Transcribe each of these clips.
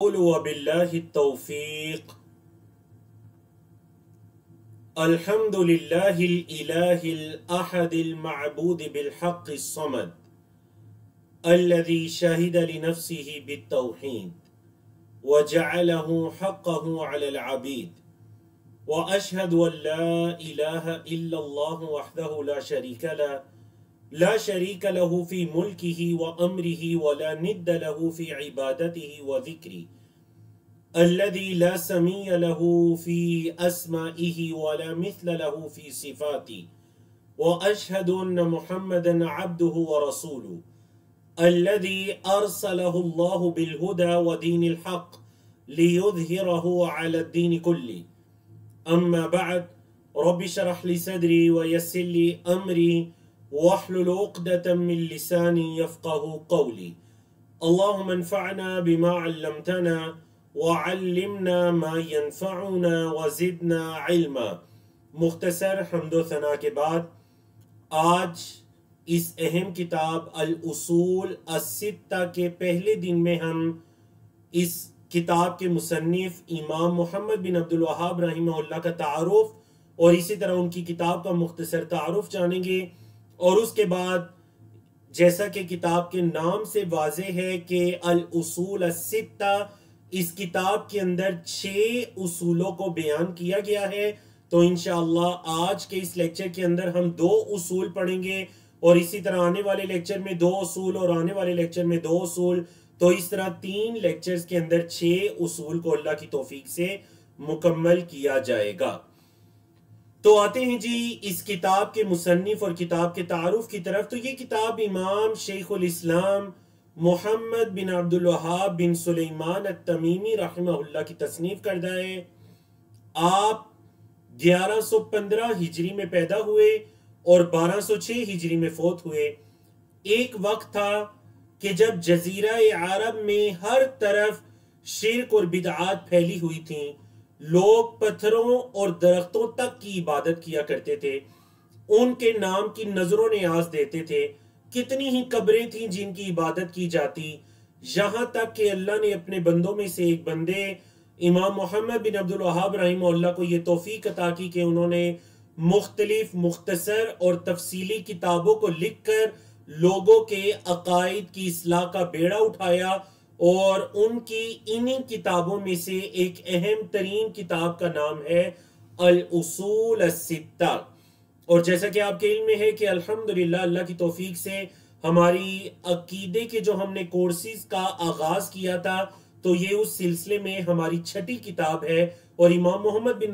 वबिल्लाहि तौफीक। अल्हम्दुलिल्लाहिल इलाहिल अहदिल मअबूद bill हक़्क़िस Samad अल्लज़ी शहिद लिनफ़्सिही बित्तौहीद व जअलहु हक़्क़हु अलल अबीद व अशहदु अल्ला इलाहा इल्लल्लाहु वहदहु ला शरीका लहु फ़ी मुल्किही व अम्रिही व ला निद्द लहु फ़ी इबादतिही व ज़िक्री अल्लज़ी ला समीय लहु फ़ी अस्माइही व ला मिस्ल लहु फ़ी सिफ़ाती व अशहदु अन्न मुहम्मदन अब्दुहु व रसूलुहु अल्लज़ी अरसलहु अल्लाहु बिल हुदा व दीनिल हक़्क़ लियुज़हिरहु अलद्दीनि कुल्लिही अम्मा बअद रब्बि शरह ली सदरी व यस्सिर ली अमरी वहलुल उक़दतम मिन लिसानी यफ़क़हू क़ौली। अल्लाहुम्मा अन्फ़अना बिमा अल्लमतना व अल्लिमना मा यनफ़अुना व ज़िदना इल्मा। मुख्तसर हम्दो सना के बाद आज इस अहम किताब अल उसूल अस्सित्ता के पहले दिन में हम इस किताब के मुसन्निफ इमाम मोहम्मद बिन अब्दुल वहाब रहिमहुल्लाह का तारुफ और इसी तरह उनकी किताब का मुख्तसर तारुफ जानेंगे। और उसके बाद जैसा कि किताब के नाम से वाज़े है कि अल उसूल अस्सित्ता, इस किताब के अंदर 6 उसूलों को बयान किया गया है। तो इंशाअल्लाह आज के इस लेक्चर के अंदर हम 2 उसूल पढ़ेंगे और इसी तरह आने वाले लेक्चर में 2 उसूल और आने वाले लेक्चर में 2 उसूल। तो इस तरह 3 लेक्चर्स के अंदर 6 उसूल को अल्लाह की तौफीक से मुकम्मल किया जाएगा। तो आते हैं जी इस किताब के मुसन्निफ और किताब के तारुफ की तरफ। तो ये किताब इमाम शेखुल इस्लाम मोहम्मद बिन अब्दुल वहाब बिन सुलेमान अत-तमीमी रहमहुल्लाह की तसनीफ करदा है। आप 1115 हिजरी में पैदा हुए और 1206 हिजरी में फोत हुए। एक वक्त था कि जब जजीरा अरब में हर तरफ शिर्क और बिदआत फैली हुई थी। लोग पत्थरों और दरख्तों तक की इबादत किया करते थे, उनके नाम की नजरों न्याज देते थे। कितनी ही कब्रें थीं जिनकी इबादत की जाती, यहां तक कि अल्लाह ने अपने बंदों में से एक बंदे इमाम मोहम्मद बिन अब्दुल वहाब रहिमहुल्लाह को ये तौफीक अता की कि उन्होंने मुख्तलिफ मुख्तसर और तफसीली किताबों को लिखकर लोगों के अकायद की इस्लाह का बेड़ा उठाया। और उनकी इन्हीं किताबों में से एक अहम तरीन किताब का नाम है अल उसूल अस्सित्ता। और जैसा कि आपके इल्म में है कि अल्हम्दुलिल्लाह अल्लाह की तौफीक से हमारी अकीदे के जो हमने कोर्सेज का आगाज किया था, तो ये उस सिलसिले में हमारी 6ठी किताब है और इमाम मोहम्मद बिन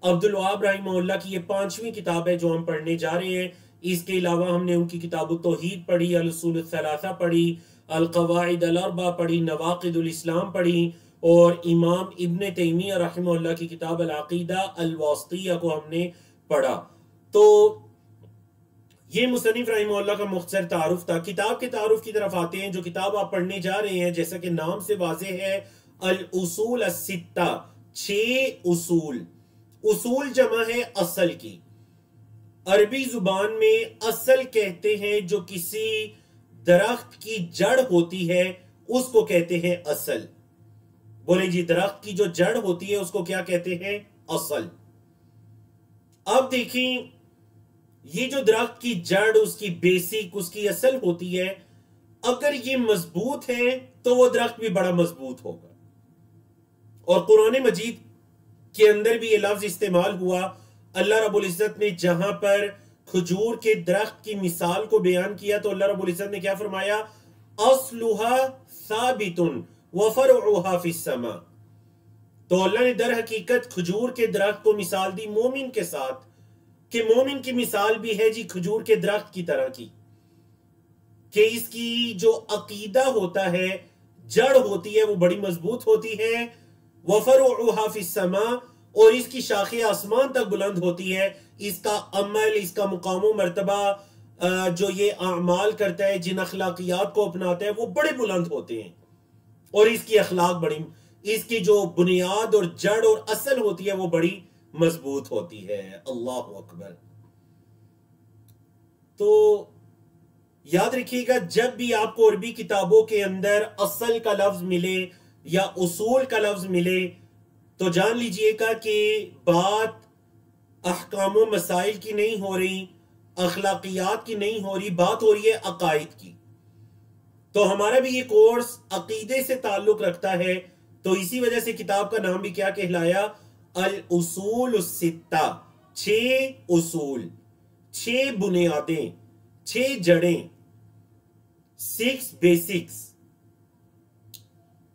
अब्दुल वहाब रहिमहुल्लाह की ये 5वीं किताब है जो हम पढ़ने जा रहे हैं। इसके अलावा हमने उनकी किताब तौहीद पढ़ी, अल उसूल सलासा पढ़ी, अल कवाइद अल अर्बा पढ़ी, नवाकिदुल इस्लाम पढ़ी और इमाम इब्न तैमिया रहमहुल्लाह की किताब अल अकीदा अल वास्तिया को हमने पढ़ा। तो ये मुसन्निफ रहमहुल्लाह का मुख्तसर तारुफ था। किताब के तारुफ की तरफ आते हैं। जो किताब आप पढ़ने जा रहे हैं, जैसा कि नाम से वाज़े है, अल उसूल अस्सित्ता, 6 उसूल। उसूल जमा है असल की। अरबी जुबान में असल कहते हैं जो किसी दरख्त की जड़ होती है उसको कहते हैं असल। बोले जी, दरख्त की जो जड़ होती है उसको क्या कहते हैं? असल। अब देखिए, ये जो दरख्त की जड़, उसकी बेसिक, उसकी असल होती है, अगर ये मजबूत है तो वो दरख्त भी बड़ा मजबूत होगा। और कुरान मजीद के अंदर भी ये लफ्ज इस्तेमाल हुआ। अल्लाह रब्बुल इज्जत ने जहां पर खजूर के दरख्त की मिसाल को बयान किया तो अल्लाह रब्बुल इज्जत ने क्या फरमाया? अस्लुहा साबितुन व फरउहा फिस समा। तो अल्लाह ने दर हकीकत खजूर के दरख्त को मिसाल दी मोमिन के साथ, कि मोमिन की मिसाल भी है जी खजूर के दरख्त की तरह की, कि इसकी जो अकीदा होता है, जड़ होती है, वो बड़ी मजबूत होती है। व फरउहा फिस समा, और इसकी शाखें आसमान तक बुलंद होती है। इसका अमल, इसका मुकाम मर्तबा जो ये अमाल करता है, जिन अखलाकियात को अपनाता है, वो बड़े बुलंद होते हैं। और इसकी अखलाक बड़ी, इसकी जो बुनियाद और जड़ और असल होती है वो बड़ी मजबूत होती है। अल्लाह अकबर। तो याद रखिएगा, जब भी आपको अरबी किताबों के अंदर असल का लफ्ज मिले या उसूल का लफ्ज मिले तो जान लीजिएगा कि बात अहकाम व मसाइल की नहीं हो रही, अखलाकियात की नहीं हो रही, बात हो रही है अकायद की। तो हमारा भी ये कोर्स अकीदे से ताल्लुक रखता है, तो इसी वजह से किताब का नाम भी क्या कहलाया, अल उसूल सित्ता, 6 उसूल, 6 बुनियादें, 6 जड़ें, 6 बेसिक्स।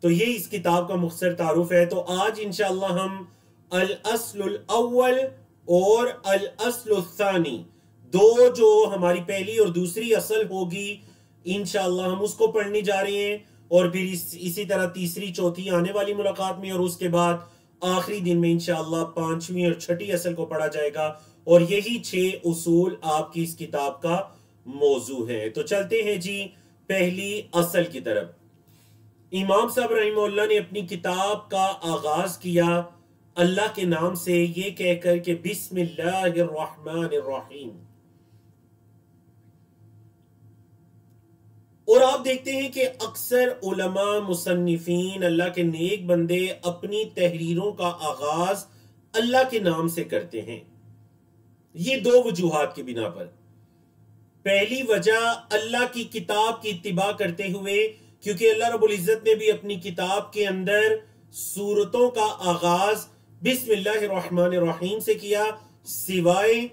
तो ये इस किताब का मुख्तसर तारुफ है। तो आज इंशाअल्लाह हम अल अस्लुल अव्वल और अल अस्लुल सानी, दो जो हमारी पहली और दूसरी असल होगी, इंशाअल्लाह हम उसको पढ़ने जा रहे हैं। और फिर इसी तरह तीसरी चौथी आने वाली मुलाकात में, और उसके बाद आखिरी दिन में इंशाअल्लाह 5वीं और 6ठी असल को पढ़ा जाएगा। और यही 6 उसूल आपकी इस किताब का मौजू है। तो चलते हैं जी पहली असल की तरफ। इमाम साहब रहिमहुल्लाह ने अपनी किताब का आगाज किया अल्लाह के नाम से, ये कहकर के बिस्मिल्लाहिर्रहमानिर्रहीम। और आप देखते हैं कि अक्सर उलमा मुसन्निफीन, अल्लाह के नेक बंदे अपनी तहरीरों का आगाज अल्लाह के नाम से करते हैं। ये 2 वजूहात की बिना पर। पहली वजह, अल्लाह की किताब की इत्तिबा करते हुए, क्योंकि अल्लाह रब्बुल इज्जत ने भी अपनी किताब के अंदर सूरतों का आगाज बिस्मिल्लाहिर्रहमानिर्रहीम से किया, सिवाय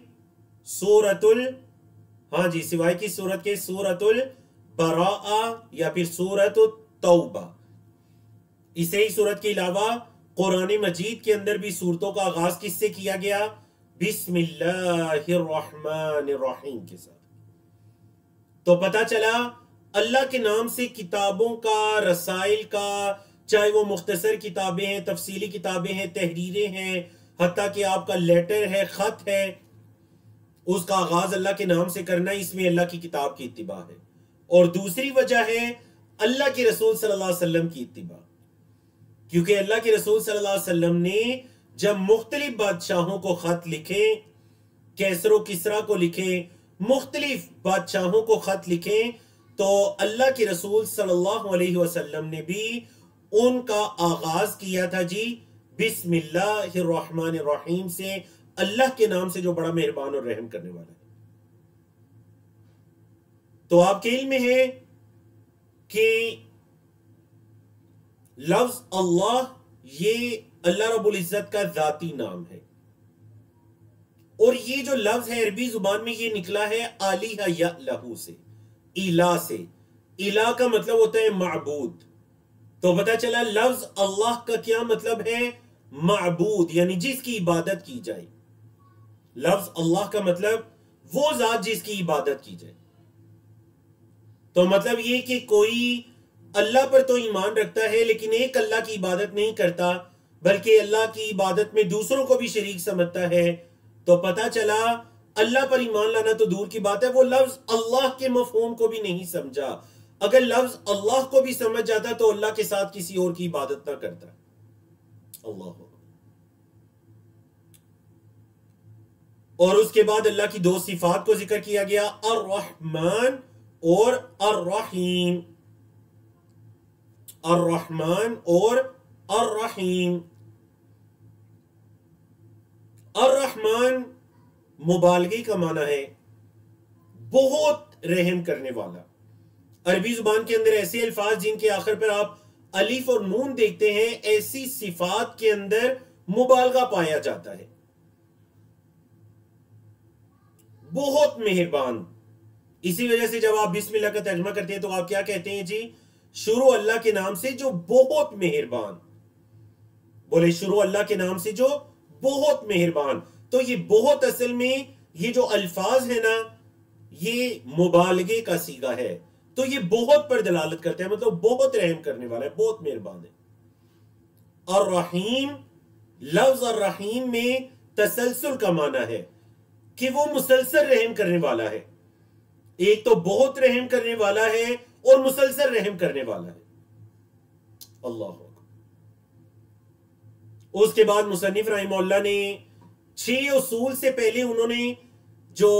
सूरतुल, हाँ जी, सिवाय की सूरत के सूरतुल बराआ या फिर सूरतुल तौबा। इसे ही सूरत के अलावा कुरान मजीद के अंदर भी सूरतों का आगाज किससे किया गया, बिस्मिल्लाहिर्रहमानिर्रहीम के साथ। तो पता चला अल्लाह के नाम से किताबों का, रसाइल का, चाहे वो मुख्तसर किताबें हैं, तफसीली किताबें हैं, तहरीरें हैं, हत्ता कि आपका लेटर है, खत है, उसका आगाज अल्लाह के नाम से करना, इसमें अल्लाह की किताब की इत्तिबा है। और दूसरी वजह है अल्लाह के रसूल सल्लल्लाहु अलैहि वसल्लम की इत्तिबा, क्योंकि अल्लाह के रसूल सल्लल्लाहु अलैहि वसल्लम ने जब मुख्तलिफ बादशाहों को खत लिखे, कैसरो किसरा को लिखे, मुख्तलिफ बादशाहों को खत लिखे, तो अल्लाह के रसूल सल्लल्लाहु अलैहि वसल्लम ने भी उनका आगाज किया था जी बिस्मिल्लाहिर्रहमानिर्रहीम से, अल्लाह के नाम से जो बड़ा मेहरबान और रहम करने वाला है। तो आपके इल्म में है कि लफ्ज अल्लाह ये अल्लाह रब्बुल इज्जत का जाती नाम है, और ये जो लफ्ज है अरबी जुबान में ये निकला है आलिहा या लहू से, इला से। इला का मतलब होता है माबूद। तो पता चला लफ्ज अल्लाह का क्या मतलब है, माबूद, यानी जिसकी इबादत की जाए। लफ्ज अल्लाह का मतलब वो जात जिसकी इबादत की जाए। तो मतलब ये कि कोई अल्लाह पर तो ईमान रखता है लेकिन एक अल्लाह की इबादत नहीं करता, बल्कि अल्लाह की इबादत में दूसरों को भी शरीक समझता है। तो पता चला अल्लाह पर ईमान लाना तो दूर की बात है, वो लफ्ज अल्लाह के मफहूम को भी नहीं समझा। अगर लफ्ज अल्लाह को भी समझ जाता तो अल्लाह के साथ किसी और की इबादत ना करता। अल्लाह। और उसके बाद अल्लाह की 2 सिफात को जिक्र किया गया, अर्रहमान और अर्रहीम। अर्रहमान और अर्रहीम। अर्रहमान मुबालगे का माना है बहुत रहम करने वाला। अरबी जुबान के अंदर ऐसे अल्फाज जिनके आखिर पर आप अलीफ और नून देखते हैं, ऐसी सिफात के अंदर मुबालगा पाया जाता है। बहुत मेहरबान। इसी वजह से जब आप बिस्मिल्लाह का तर्जुमा करते हैं तो आप क्या कहते हैं जी, शुरू अल्लाह के नाम से जो बहुत मेहरबान। बोले शुरू अल्लाह के नाम से जो बहुत मेहरबान। तो ये बहुत असल में ये जो अल्फाज है ना, ये मुबालगे का सीगा है। तो ये बहुत पर दलालत करते हैं, मतलब बहुत रहम करने वाला है, बहुत मेहरबान है। और रहीम, लफ्ज और रहीम में तसलसल का माना है कि वो मुसलसल रहम करने वाला है। एक तो बहुत रहम करने वाला है और मुसलसल रहम करने वाला है। अल्लाह। उसके बाद मुसन्निफ रहमहुल्लाह ने 6 उसूल से पहले उन्होंने जो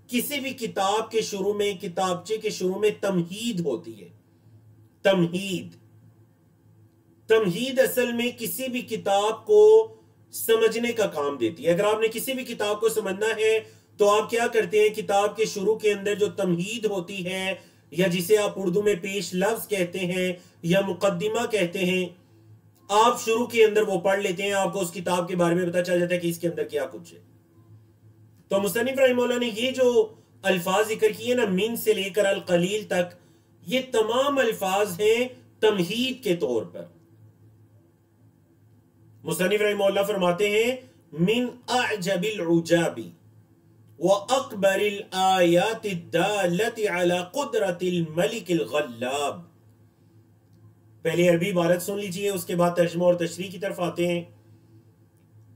किसी भी किताब के शुरू में, किताबचे के शुरू में तमहीद होती है, तमहीद। तमहीद असल में किसी भी किताब को समझने का काम देती है। अगर आपने किसी भी किताब को समझना है तो आप क्या करते हैं, किताब के शुरू के अंदर जो तमहीद होती है, या जिसे आप उर्दू में पेश लफ्ज कहते हैं या मुकद्दिमा कहते हैं, आप शुरू के अंदर वो पढ़ लेते हैं, आपको उस किताब के बारे में पता चल जाता है कि इसके अंदर क्या कुछ है। तो मुसन्निफ रहमतुल्लाह ने ये जो अल्फाज जिक्र किए ना, मिन से लेकर अल कलील तक, ये तमाम अल्फाज हैं तमहीद के तौर पर। मुसन्निफ रहमतुल्लाह फरमाते हैं मिन अअजबिल उजाबी व अकबरिल आयातिद दालति अला कुदरतिल मलिकिल गल्लाब। पहले अरबी इबारत सुन लीजिए, उसके बाद तर्जुमा और तशरीह की तरफ आते हैं।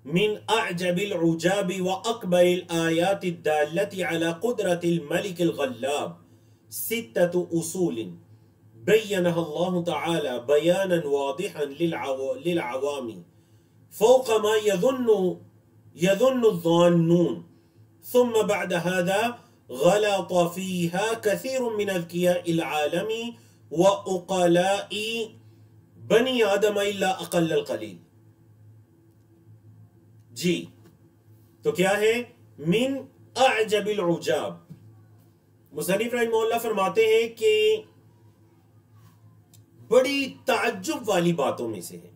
मिन अअजबिल उजाबी व अकबरिल आयातिद दालति अला कुदरतिल मलिकिल गल्लाब सित्ततु उसूलिन बय्यनहा अल्लाहु तआला बयानन वादिहन लिल अवामी फौक मा यज़ुन्नु ज़ान्नून सुम्मा बअद हाज़ा गलत फ़ीहा कसीरुन मिन अज़कियाइल आलमी व उक़लाइ बनी आदम इल्ला अक़ल्लल क़लील। जी, तो क्या है मिन अअजबिल उजाब। मुसन्निफ रहमतुल्लाह फरमाते हैं कि बड़ी ताज्जुब वाली बातों में से है।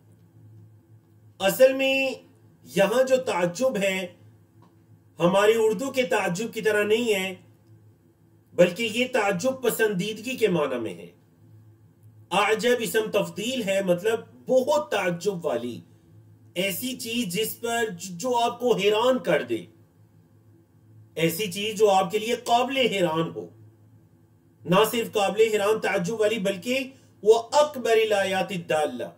असल में यहां जो ताज्जुब है हमारी उर्दू के ताज्जुब की तरह नहीं है, बल्कि ये ताज्जुब पसंदीदगी के माना में है। आजब इसम तफदील है, मतलब बहुत ताज्जुब वाली, ऐसी चीज जिस पर जो आपको हैरान कर दे, ऐसी चीज जो आपके लिए काबिले हैरान हो। ना सिर्फ काबिले हैरान ताज्जुब वाली, बल्कि वो अकबरिल आयातिद दाल्ला,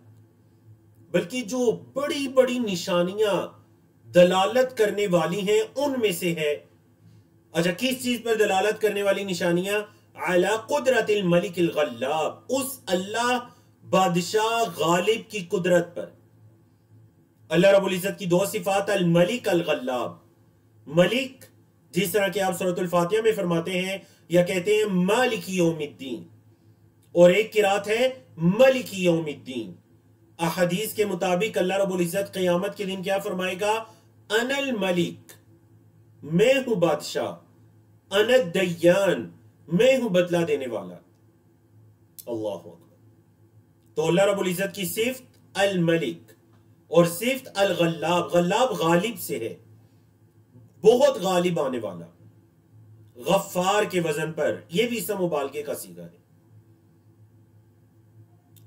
बल्कि जो बड़ी बड़ी निशानियां दलालत करने वाली हैं उनमें से है। अच्छा, किस चीज पर दलालत करने वाली निशानियां? अला कुदरतिल मलिकिल गल्लाब, उस अल्लाह बादशाह गालिब की कुदरत पर। अल्लाह रब्बुल इज्जत की दो सिफात, अल मलिक अल गल्लाब। मलिक जिस तरह के आप सूरतुल फातिहा में फरमाते हैं या कहते हैं मालिकी यौमिद्दीन, और एक किरात है मलिकी यौमिद्दीन। अहदीस के मुताबिक अल्लाह रब्बुल इज्जत क़यामत के दिन क्या फरमाएगा? अनल मलिक, मैं हूं बादशाह, अनद दय्यान, मैं हूं बदला देने वाला। अल्लाह अकबर। तो अल्लाह रब्बुल इज्जत की सिफ्त अल मलिक और सिफ्त अल गल्लाब। गल्लाब गालिब से है, बहुत गालिब आने वाला। गफ्फार के वजन पर यह भी इसम मुबालगे का सीगा है।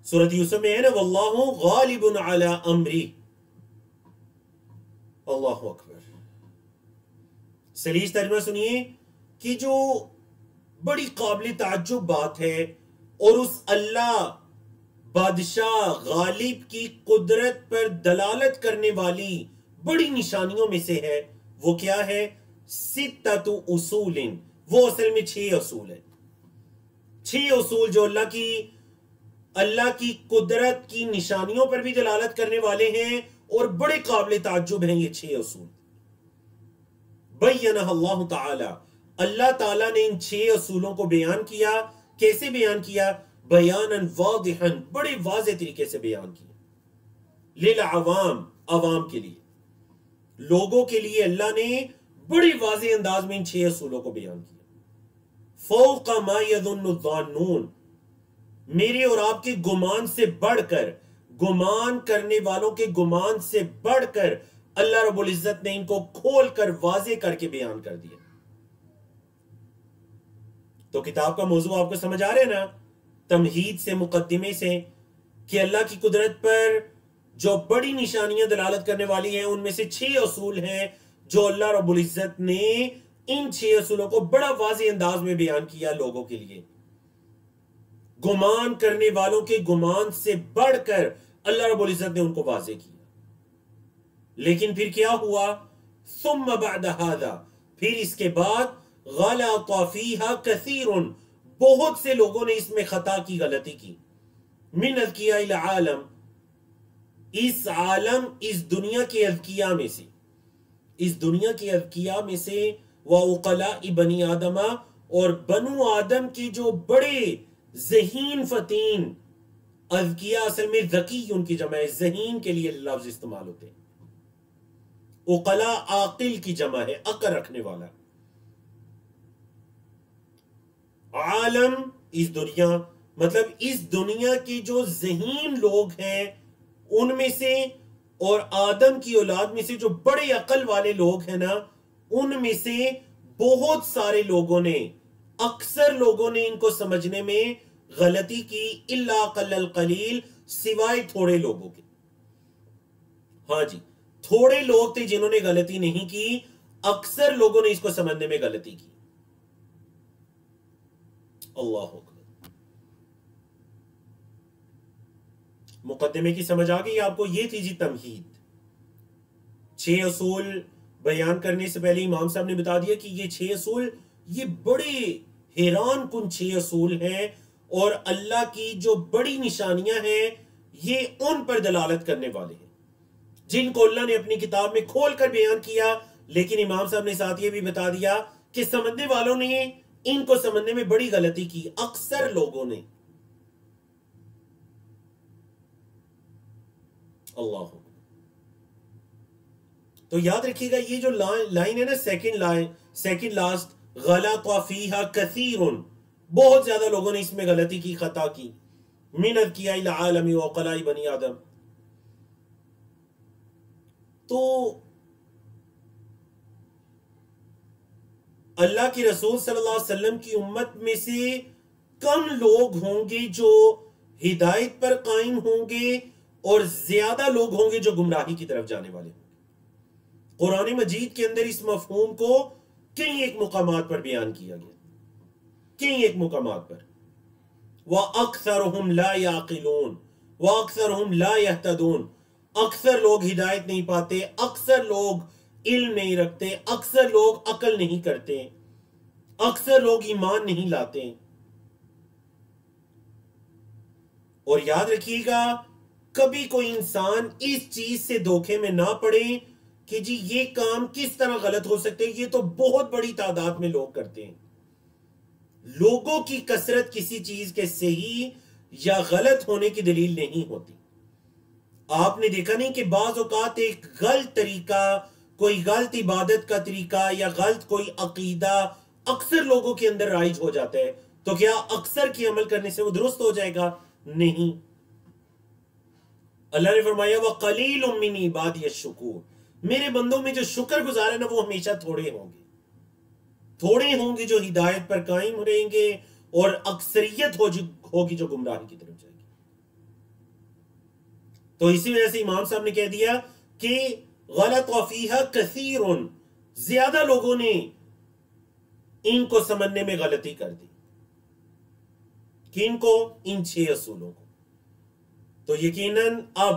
सूरत यूसुफ में है ना, वल्लाहु गालिबुन अला अम्री। अल्लाहु अकबर। सलीस तर्जुमा सुनिए कि जो बड़ी काबिल ताज्जुब बात है और उस अल्लाह बादशाह गालिब की कुदरत पर दलालत करने वाली बड़ी निशानियों में से है, वो क्या है? सित्ततु उसूलिन, वो असल में 6 उसूल है। 6 उसूल जो अल्लाह की कुदरत की निशानियों पर भी दलालत करने वाले हैं और बड़े काबिल ताज्जुब हैं ये 6 उसूल। बय्यनहा अल्लाह ताला, अल्लाह ताला ने इन 6 उसूलों को बयान किया। कैसे बयान किया? बयानन वादिहन, बड़े वाज़े तरीके से बयान किया। लिल अवाम, अवाम के लिए, लोगों के लिए अल्लाह ने बड़े वाज़े अंदाज में इन 6 उसूलों को बयान किया। फौक मा यज़ुन्नु ज़ान्नून, मेरे और आपके गुमान से बढ़कर, गुमान करने वालों के गुमान से बढ़कर अल्लाह रब्बुल इज्जत ने इनको खोल कर वाज़े करके बयान कर दिया। तो किताब का मौजू आपको समझ आ रहा है ना, तमहीद से, मुकद्दिमे से, कि अल्लाह की कुदरत पर जो बड़ी निशानियां दलालत करने वाली हैं उनमें से 6 उसूल हैं जो अल्लाह रब्बुल इज्जत ने इन 6 उसूलों को बड़ा वाज़े अंदाज में बयान किया लोगों के लिए। गुमान करने वालों के गुमान से बढ़कर अल्लाह रब्बुल इज्जत ने उनको वाज़े किया। लेकिन फिर क्या हुआ? सुम्मा बअद हाज़ा, फिर इसके बाद गलत फ़ीहा कसीरुन, बहुत से लोगों ने इसमें खता की, गलती की। मिन अज़कियाइल आलम, इस आलम, इस दुनिया के अज़किया में से, इस दुनिया के अज़किया में से, व उक़लाइ बनी आदमा, और बनु आदम के जो बड़े ज़हीन फतीन अज़किया असल में ज़की उनकी जमा है, ज़हीन के लिए लफ्ज इस्तेमाल होते हैं। उक़ला आकिल की जमा है, अक्ल रखने वाला। आलम इस दुनिया, मतलब इस दुनिया के जो ज़हीन लोग हैं उनमें से, और आदम की औलाद में से जो बड़े अकल वाले लोग हैं ना, उनमें से बहुत सारे लोगों ने, अक्सर लोगों ने इनको समझने में गलती की, इल्ला कल्लल कलील, सिवाय थोड़े लोगों के। हाँ जी, थोड़े लोग थे जिन्होंने गलती नहीं की, अक्सर लोगों ने इसको समझने में गलती की। अल्लाह अकबर। मुकद्दमे की समझ आ गई आपको? ये थी जी तमहीद। 6 असूल बयान करने से पहले इमाम साहब ने बता दिया कि ये 6 असूल, ये बड़े हैरान कुन 6 असूल हैं, और अल्लाह की जो बड़ी निशानियां हैं ये उन पर दलालत करने वाले हैं जिनको अल्लाह ने अपनी किताब में खोल कर बयान किया। लेकिन इमाम साहब ने साथ ये भी बता दिया कि समझने वालों ने इनको समझने में बड़ी गलती की, अक्सर लोगों ने। अल्लाह। तो याद रखिएगा ये जो लाइन है ना, सेकंड लास्ट, गलत फीहा कसीरुन, बहुत ज्यादा लोगों ने इसमें गलती की, खता की। मिनत किया इला आलमी व क़लाई बनी आदम। तो अल्लाह के रसूल सल्लल्लाहु अलैहि वसल्लम की उम्मत में से कम लोग होंगे जो हिदायत पर कायम होंगे, और ज्यादा लोग होंगे जो गुमराही की तरफ जाने वाले होंगे। कुरान मजीद के अंदर इस मफहूम को कई एक मुकामात पर बयान किया गया, कई एक मुकामात पर। व अक्सरुहुम ला याकिलून व अक्सरुहुम ला यहतदून, अक्सर लोग हिदायत नहीं पाते, अक्सर लोग इल्म नहीं रखते, अक्सर लोग अकल नहीं करते, अक्सर लोग ईमान नहीं लाते। और याद रखिएगा, कभी कोई इंसान इस चीज से धोखे में ना पड़े कि जी ये काम किस तरह गलत हो सकते हैं, ये तो बहुत बड़ी तादाद में लोग करते हैं। लोगों की कसरत किसी चीज के सही या गलत होने की दलील नहीं होती। आपने देखा नहीं कि बाज़ औक़ात एक गलत तरीका, कोई गलत इबादत का तरीका या गलत कोई अकीदा अक्सर लोगों के अंदर राइज हो जाता है, तो क्या अक्सर की अमल करने से वो दुरुस्त हो जाएगा? नहीं। अल्लाह ने फरमाया व क़लीलुम मिन इबादिय शुकूर, मेरे बंदों में जो शुक्र गुजार है ना वो हमेशा थोड़े होंगे। थोड़े होंगे जो हिदायत पर कायम रहेंगे, और अक्सरियत होगी जो गुमराही की तरफ जाएगी। तो इसी वजह से इमाम साहब ने कह दिया कि गलत फीहा कसीरुन, ज्यादा लोगों ने इनको समझने में गलती कर दी। किनको? इन 6 असूलों को। तो यकीनन अब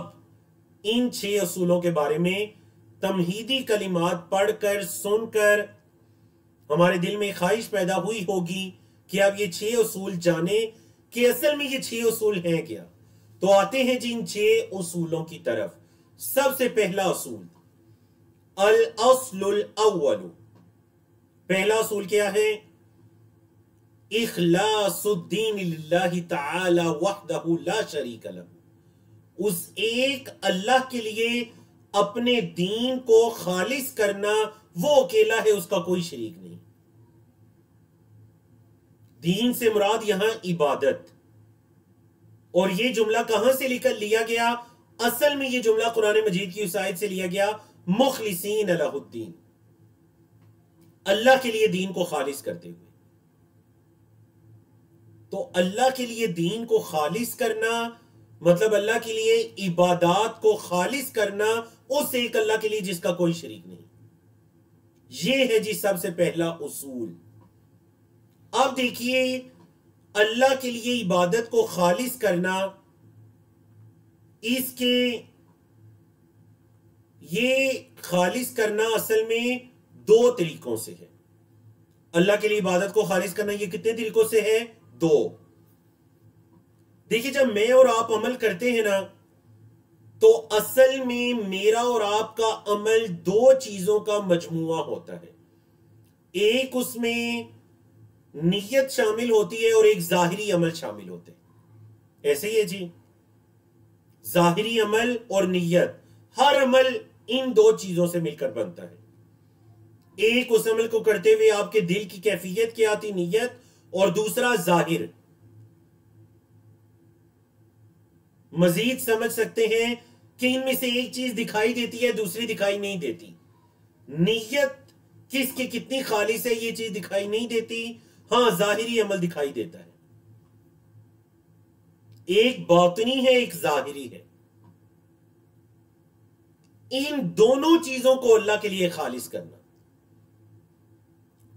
इन 6 असूलों के बारे में तमहीदी कलिमात पढ़कर, सुनकर हमारे दिल में ख्वाहिश पैदा हुई होगी कि अब ये 6 उसूल जाने कि असल में ये 6 उसूल हैं क्या। तो आते हैं जिन 6 उसूलों की तरफ। सबसे पहला उसूल, अल अस्लुल अव्वलु, पहला उसूल क्या है? इखलासुद्दीन लिल्लाहि तआला वहदहु ला शरीक लहु, उस एक अल्लाह के लिए अपने दीन को खालिस करना, वो अकेला है, उसका कोई शरीक नहीं। दीन से मुराद यहां इबादत। और ये जुमला कहां से लेकर लिया गया? असल में ये जुमला कुरान मजीद की उस आयत से लिया गया, मुखलिसीन लहुद्दीन, अल्लाह के लिए दीन को खालिस करते हुए। तो अल्लाह के लिए दीन को खालिस करना मतलब अल्लाह के लिए इबादत को खालिस करना, उस एक अल्लाह के लिए जिसका कोई शरीक नहीं। ये है जी सबसे पहला उसूल। अब देखिए, अल्लाह के लिए इबादत को खालिस करना, इसके ये खालिस करना असल में 2 तरीकों से है। अल्लाह के लिए इबादत को खालिस करना ये कितने तरीकों से है? 2। देखिए, जब मैं और आप अमल करते हैं ना, तो असल में मेरा और आपका अमल 2 चीजों का मजमुआ होता है। एक उसमें नियत शामिल होती है और एक जाहिरी अमल शामिल होते हैं। ऐसे ही है जी। जाहिरी अमल और नीयत, हर अमल इन दो चीजों से मिलकर बनता है। एक उस अमल को करते हुए आपके दिल की कैफियत क्या आती, नीयत, और दूसरा जाहिर। मजीद समझ सकते हैं कि इनमें से एक चीज दिखाई देती है, दूसरी दिखाई नहीं देती। नीयत किसकी कितनी खालिस है ये चीज दिखाई नहीं देती, हां जाहिरी अमल दिखाई देता है। एक बातिनी है, एक जाहिरी है। इन दोनों चीजों को अल्लाह के लिए खालिस करना,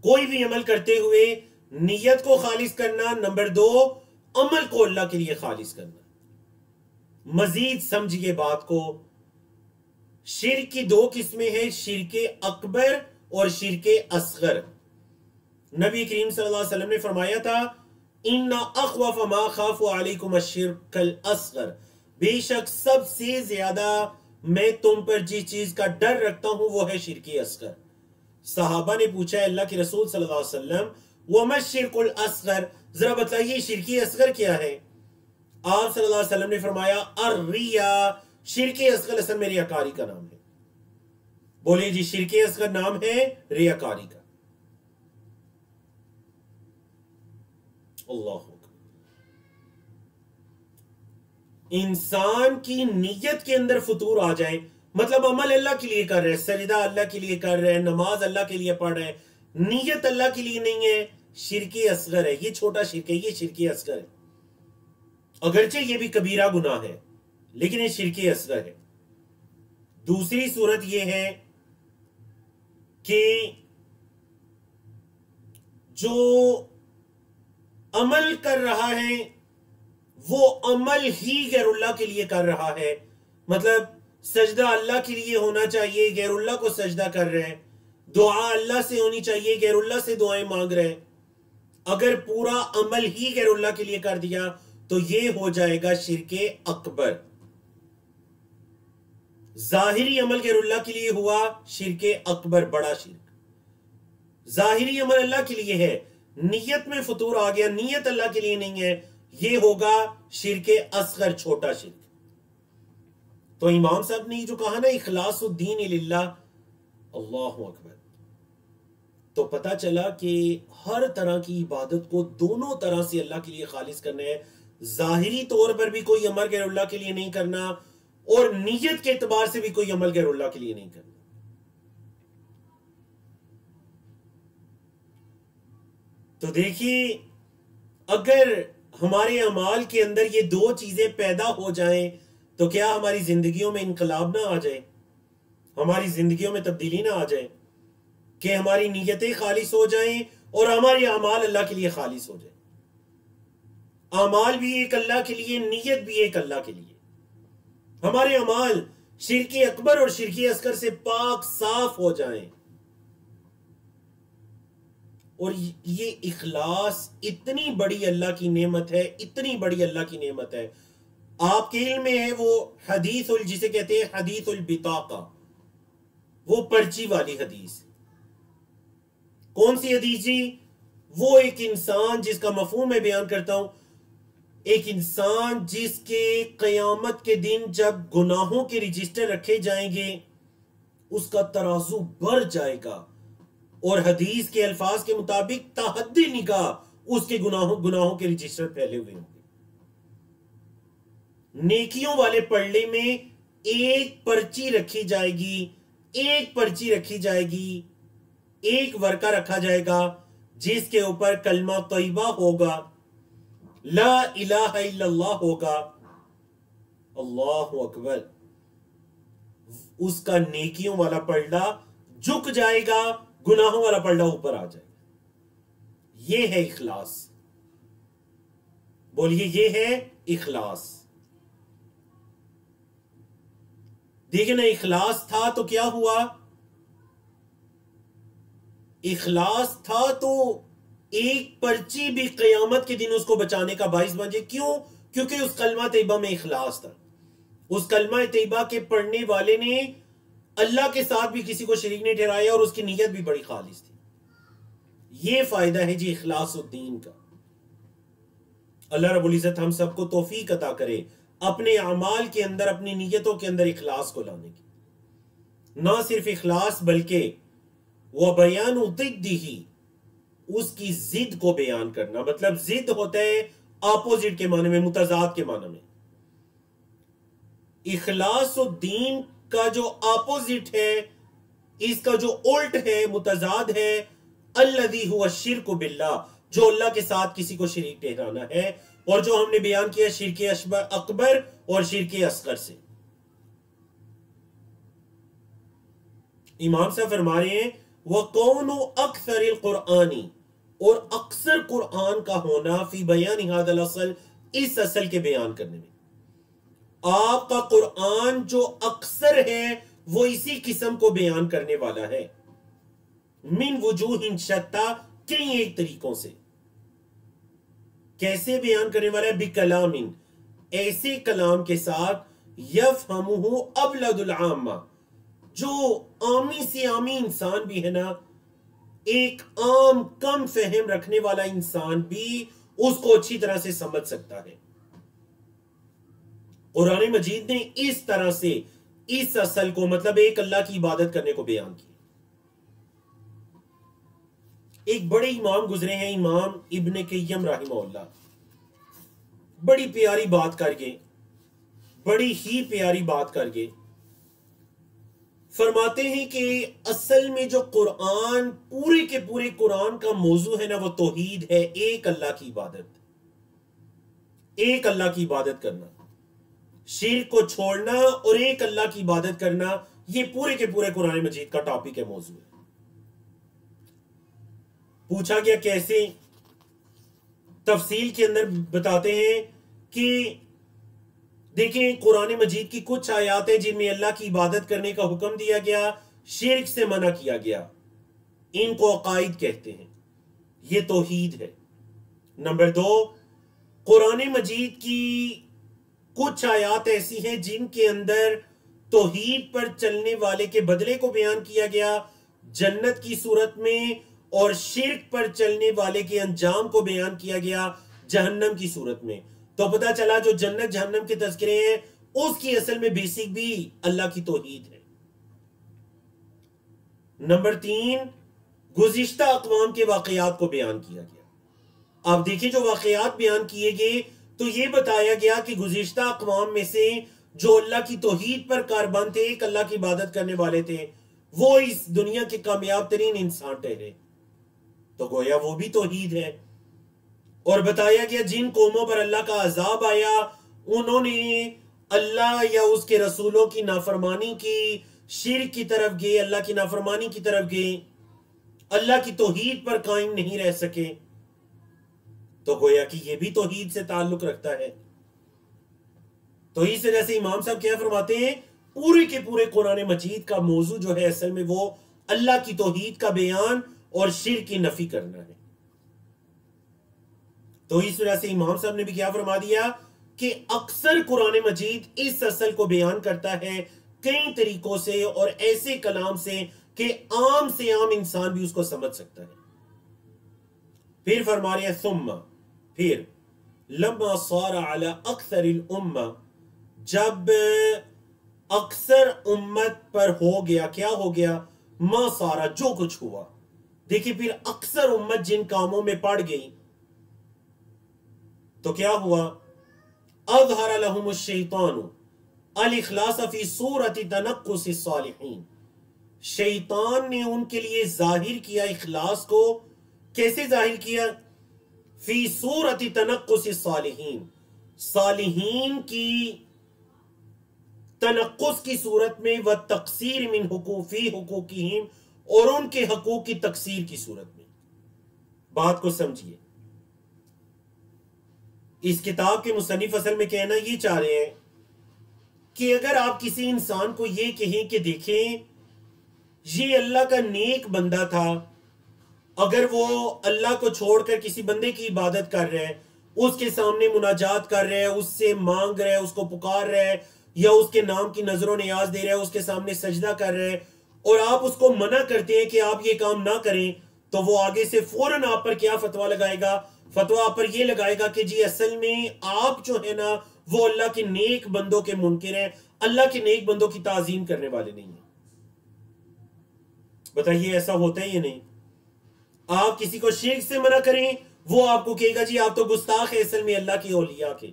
कोई भी अमल करते हुए नीयत को खालिस करना, नंबर 2 अमल को अल्लाह के लिए खालिस करना। मजीद समझिए बात को, शिर्क की दो किस्में हैं, शिर्के अकबर और शिर्के असगर। नबी करीम सल्लल्लाहु अलैहि वसल्लम ने फरमाया था, इन्ना अखवफ मा खाफु अलैकुम अश्शिर्कल असगर, बेशक सबसे ज्यादा मैं तुम पर जिस चीज का डर रखता हूं वो है शिर्के असगर। सहाबा ने पूछा, अल्लाह के रसूल सल्लल्लाहु अलैहि वसल्लम, वमा शिर्कुल असगर, जरा बताइए शिर्के असगर क्या है। आप सल्लल्लाहु अलैहि वसल्लम ने फरमाया, अर्रिया, शिर्के असगर असल में रियाकारी का नाम है। बोले जी, शिर्के असगर नाम है रियाकारी का। अल्लाह, इंसान की नीयत के अंदर फतूर आ जाए, मतलब अमल अल्लाह के लिए कर रहे हैं, सजदा अल्लाह के लिए कर रहे हैं, नमाज अल्लाह के लिए पढ़ रहे हैं, नीयत अल्लाह के लिए नहीं है, शिर्के असगर है। ये छोटा शिर्क है, ये शिर्के असगर है। अगरचे ये भी कबीरा गुनाह है, लेकिन ये शिर्के असगर है। दूसरी सूरत ये है कि जो अमल कर रहा है वो अमल ही गैरुल्लाह के लिए कर रहा है, मतलब सजदा अल्लाह के लिए होना चाहिए, गैरुल्लाह को सजदा कर रहे हैं, दुआ अल्लाह से होनी चाहिए, गैरुल्लाह से दुआएं मांग रहे हैं। अगर पूरा अमल ही गैरुल्लाह के लिए कर दिया तो ये हो जाएगा शिर्के अकबर। जाहिरी अमल गैरुल्लाह के लिए हुआ शिर्के अकबर, बड़ा शिर्क। जाहिरी अमल अल्लाह के लिए है, नीयत में फतूर आ गया, नीयत अल्लाह के लिए नहीं है, ये होगा शिर्के असगर, छोटा शिर्क। तो इमाम साहब ने जो कहा ना, इखलासुद्दीन लिल्लाह, अल्लाहु अकबर, तो पता चला कि हर तरह की इबादत को दोनों तरह से अल्लाह के लिए खालिस करना है। जाहिरी तौर पर भी कोई अमल गैरुल्लाह के लिए नहीं करना, और नीयत के एतबार से भी कोई अमल गैरुल्लाह के लिए नहीं करना। तो देखिए, अगर हमारे अमाल के अंदर ये दो चीजें पैदा हो जाएं तो क्या हमारी जिंदगियों में इनकलाब ना आ जाए, हमारी जिंदगियों में तब्दीली ना आ जाए, कि हमारी नीयतें खालिस हो जाएं और हमारे अमाल अल्लाह के लिए खालिस हो जाए। अमाल भी एक अल्लाह के लिए, नीयत भी एक अल्लाह के लिए। हमारे अमाल शिर्के अकबर और शिर्के असगर से पाक साफ हो जाएं। और ये इखलास इतनी बड़ी अल्लाह की नेमत है, इतनी बड़ी अल्लाह की नेमत है। आपके इल्म में है वो हदीस, जिसे कहते हैं हदीसुल बिताका, वो पर्ची वाली हदीस। कौन सी हदीस जी? वो एक इंसान जिसका मफहूम मैं बयान करता हूं, एक इंसान जिसके कयामत के दिन जब गुनाहों के रजिस्टर रखे जाएंगे उसका तराजू बढ़ जाएगा, और हदीस के अल्फाज के मुताबिक ताहद्दी निगाह उसके गुनाहों के रजिस्टर फैले हुए होंगे। नेकियों वाले पल्ले में एक पर्ची रखी जाएगी, एक पर्ची रखी जाएगी, एक वर्का रखा जाएगा जिसके ऊपर कलमा तैयबा होगा, ला इलाहा इल्लल्लाह होगा, अल्लाहु अकबर। उसका नेकियों वाला पल्ला झुक जाएगा, गुनाहों वाला पल्ला ऊपर आ जाएगा। यह है इखलास। बोलिए, यह है इखलास। देखिए ना, इखलास था तो क्या हुआ? इखलास था तो एक पर्ची भी क़यामत के दिन उसको बचाने का बाइस बन जाए। क्यों? क्योंकि उस कलमा तैयबा में इखलास था। उस कलमा तैयबा के पढ़ने वाले ने अल्लाह के साथ भी किसी को शरीक नहीं ठहराया और उसकी नीयत भी बड़ी खालिस थी। यह फायदा है जी इखलासुद्दीन का। अल्लाह रब्बुल इज्जत हम सबको तौफीक अता करे। अपने अमाल के अंदर, अपनी नीयतों के अंदर इखलास को लाने की। ना सिर्फ इखलास बल्कि वह बयान उद्दिही, उसकी जिद को बयान करना। मतलब जिद होता है अपोजिट के माने में, मुतजाद के माने में। इखलासुद्दीन का जो अपोजिट है, इसका जो उल्ट है, मुतजाद है, अल्लज़ी हुवा शिर्कु बिल्लाह, जो अल्लाह के साथ किसी को शरीक ठहराना है। और जो हमने बयान किया शिर्के अकबर और शिर्के असगर से। इमाम साहब फरमा रहे हैं वह कौनो अक्सर कुरानी, और अक्सर कुरान का होना फी बयान हादल असल, इस असल के बयान करने में। आपका कुरान जो अक्सर है वो इसी किस्म को बयान करने वाला है। मिन वजूहिन शत्ता, कई एक तरीकों से। कैसे बयान करने वाला है? बिकलामिन, ऐसे कलाम के साथ, यफहमुहु अबलदुल आम्मा, जो आमी से आमी इंसान भी है ना, एक आम कम फहम रखने वाला इंसान भी उसको अच्छी तरह से समझ सकता है। कुरान मजीद ने इस तरह से इस असल को, मतलब एक अल्लाह की इबादत करने को बयान किया। एक बड़े इमाम गुजरे हैं, इमाम इब्ने कय्यम रहमहुल्लाह, बड़ी प्यारी बात करके, बड़ी ही प्यारी बात करके फरमाते हैं कि असल में जो कुरान, पूरे के पूरे कुरान का मौजू है ना, वो तौहीद है, एक अल्लाह की इबादत, एक अल्लाह की इबादत करना, शिर्क को छोड़ना और एक अल्लाह की इबादत करना। ये पूरे के पूरे कुरान मजीद का टॉपिक है, मौजू है। पूछा गया कैसे? तफसील के अंदर बताते हैं कि देखें, कुरान मजीद की कुछ आयात हैं जिनमें अल्लाह की इबादत करने का हुक्म दिया गया, शिर्क से मना किया गया। इनको अकाइद कहते हैं, ये तौहीद है। नंबर 2, कुरान मजीद की कुछ आयात ऐसी हैं जिनके अंदर तौहीद पर चलने वाले के बदले को बयान किया गया जन्नत की सूरत में, और शिर्क पर चलने वाले के अंजाम को बयान किया गया जहन्नम की सूरत में। तो पता चला जो जन्नत जहन्नम के तज़किरे हैं उसकी असल में बेसिक भी अल्लाह की तौहीद है। नंबर 3, गुज़िश्ता अक़वाम के वाक़यात को बयान किया गया। अब देखिए, जो वाक़यात बयान किए गए तो ये बताया गया कि गुज़िश्ता अक़वाम में से जो अल्लाह की तौहीद पर कारबंद थे, एक अल्लाह की इबादत करने वाले थे, वो इस दुनिया के कामयाब तरीन इंसान ठहरे। तो गोया वो भी तौहीद है। और बताया गया जिन कौमों पर अल्लाह का अजाब आया, उन्होंने अल्लाह या उसके रसूलों की नाफरमानी की, शिर्क की तरफ गए, अल्लाह की नाफरमानी की तरफ गए, अल्लाह की तौहीद पर कायम नहीं रह सके। तो गोया कि यह भी तौहीद से ताल्लुक रखता है। तो इस वजह से इमाम साहब क्या फरमाते हैं, पूरे के पूरे कुरान मजीद का मौजू जो है असल में वो अल्लाह की तौहीद का बयान और शिर्क की नफी करना है। तो इस वजह से इमाम साहब ने भी क्या फरमा दिया कि अक्सर कुरान मजीद इस असल को बयान करता है कई तरीकों से और ऐसे कलाम से कि आम से आम इंसान भी उसको समझ सकता है। फिर फरमा रहे सुम्मा, फिर लम्मा सारा अला अक्सरिल उम्मा, जब अक्सर उम्मत पर हो गया, क्या हो गया? मा सारा, जो कुछ हुआ। देखिए, फिर अक्सर उम्मत जिन कामों में पड़ गई तो क्या हुआ? अज़हर लहुमुश शैतानु अल इखलास फी सूरति तनक्कुसिस सालिहीन, शैतान ने उनके लिए जाहिर किया इखलास को। कैसे जाहिर किया? फी सूरति तनक्कुसिस सालिहीन, सालिहीन की तनक्कुस की सूरत में, व तकसीर मिन हुकूफी हुकूकिहिम, और उनके हकूक की तकसीर की सूरत में। बात को समझिए, इस किताब के मुसन्निफ असल में कहना ये चाह रहे हैं कि अगर आप किसी इंसान को ये कहें कि देखें ये अल्लाह का नेक बंदा था, अगर वो अल्लाह को छोड़कर किसी बंदे की इबादत कर रहे हैं, उसके सामने मुनाजात कर रहे हैं, उससे मांग रहे हैं, उसको पुकार रहे हैं, या उसके नाम की नजरों नियाज दे रहे हैं, उसके सामने सजदा कर रहे हैं, और आप उसको मना करते हैं कि आप ये काम ना करें, तो वो आगे से फौरन आप पर क्या फतवा लगाएगा? फतवा आप पर ये लगाएगा कि जी असल में आप जो है ना वो अल्लाह के नेक बंदों के मुनकिर हैं, अल्लाह के नेक बंदों की ताजीम करने वाले नहीं हैं। बताइए ऐसा होता है या नहीं? आप किसी को शिर्क से मना करें, वो आपको कहेगा जी आप तो गुस्ताख है असल में अल्लाह के औलिया के,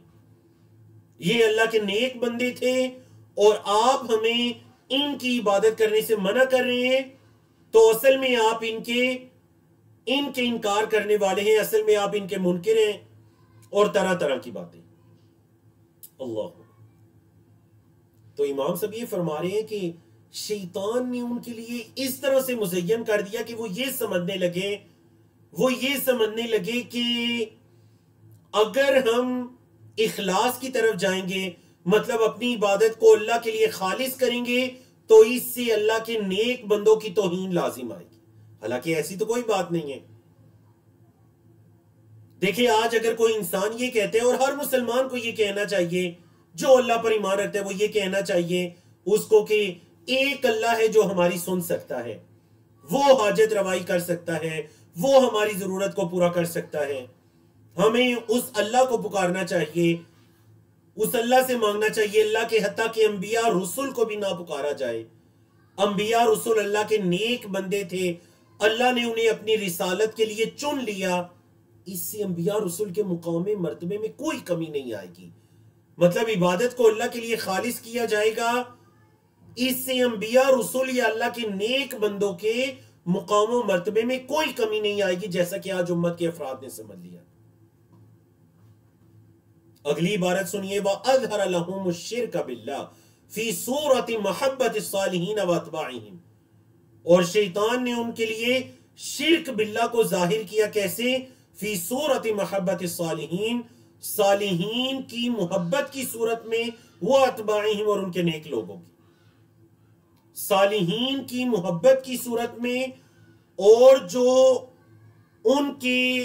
ये अल्लाह के नेक बंदे थे और आप हमें इनकी इबादत करने से मना कर रहे हैं, तो असल में आप इनके इनकार करने वाले हैं, असल में आप इनके मुनकिर हैं, और तरह तरह की बातें। अल्लाह। तो इमाम सब ये फरमा रहे हैं कि शैतान ने उनके लिए इस तरह से मुज़य्यन कर दिया कि वो ये समझने लगे कि अगर हम इखलास की तरफ जाएंगे, मतलब अपनी इबादत को अल्लाह के लिए खालिस करेंगे, तो इससे अल्लाह के नेक बंदों की तौहीन लाजिम आएगी। हालांकि ऐसी तो कोई बात नहीं है। देखिए आज अगर कोई इंसान ये कहते हैं, और हर मुसलमान को ये कहना चाहिए जो अल्लाह पर ईमान रखता है, वो ये कहना चाहिए उसको कि एक अल्लाह है जो हमारी सुन सकता है, वो हाजत रवाई कर सकता है, वो हमारी जरूरत को पूरा कर सकता है। हमें उस अल्लाह को पुकारना चाहिए, उस अल्लाह से मांगना चाहिए। अल्लाह के हत्ता के अंबिया रसूल को भी ना पुकारा जाए। अंबिया रसूल अल्लाह के नेक बंदे थे, अल्लाह ने उन्हें अपनी रिसालत के लिए चुन लिया। इससे अंबिया रसूल के मुकाम मर्तबे में कोई कमी नहीं आएगी। मतलब इबादत को अल्लाह के लिए खालिस किया जाएगा, इससे अंबिया रसूल या अल्लाह के नेक बंदों के मुकाम मर्तबे में कोई कमी नहीं आएगी, जैसा कि आज उम्मत के अफराद ने समझ लिया। अगली इबारत सुनिए, वअज़हर लहुम शिर्क बिल्लाह फी सूरति महब्बत सालिहीन व अतबाइहिम। और शैतान ने उनके लिए शिर्क बिल्लाह को जाहिर किया, कैसे? फी सूरति महब्बत सालिहीन, सालिहीन की मोहब्बत की सूरत में, वो अतबाइहिम और उनके नेक लोगों की, सालिहीन की मोहब्बत की सूरत में, और जो उनके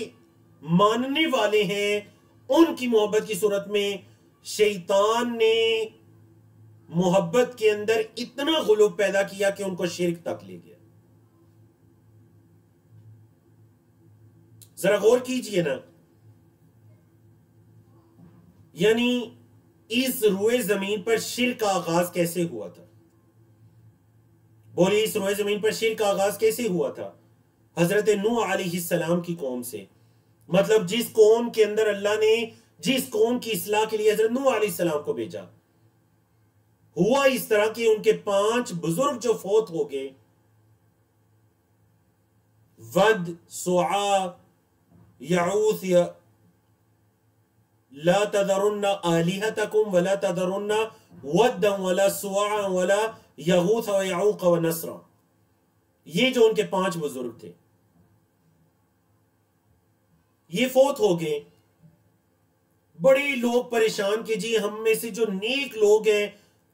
मानने वाले हैं उनकी मोहब्बत की सूरत में। शैतान ने मोहब्बत के अंदर इतना गुलूब पैदा किया कि उनको शिर्क तक ले गया। जरा गौर कीजिए ना, यानी इस रुए जमीन पर शिर्क का आगाज कैसे हुआ था? बोलिए, इस रुए जमीन पर शिर्क का आगाज कैसे हुआ था? हजरत नूह अलैहिस्सलाम की कौम से। मतलब जिस कौम के अंदर अल्लाह ने जिस कौम की इस्लाह के लिए हजरत नूह अलैहिस्सलाम को भेजा, हुआ इस तरह कि उनके 5 बुजुर्ग जो फौत हो गए, वद, सुआ, यऊस, ला तदरुन्ना आलिहतकुम वला तदरुन्ना वद्दन वला सुआ वला यगूस व यऊक व नसरा, ये जो उनके 5 बुजुर्ग थे ये फौत हो गए। बड़े लोग परेशान कि जी हम में से जो नेक लोग हैं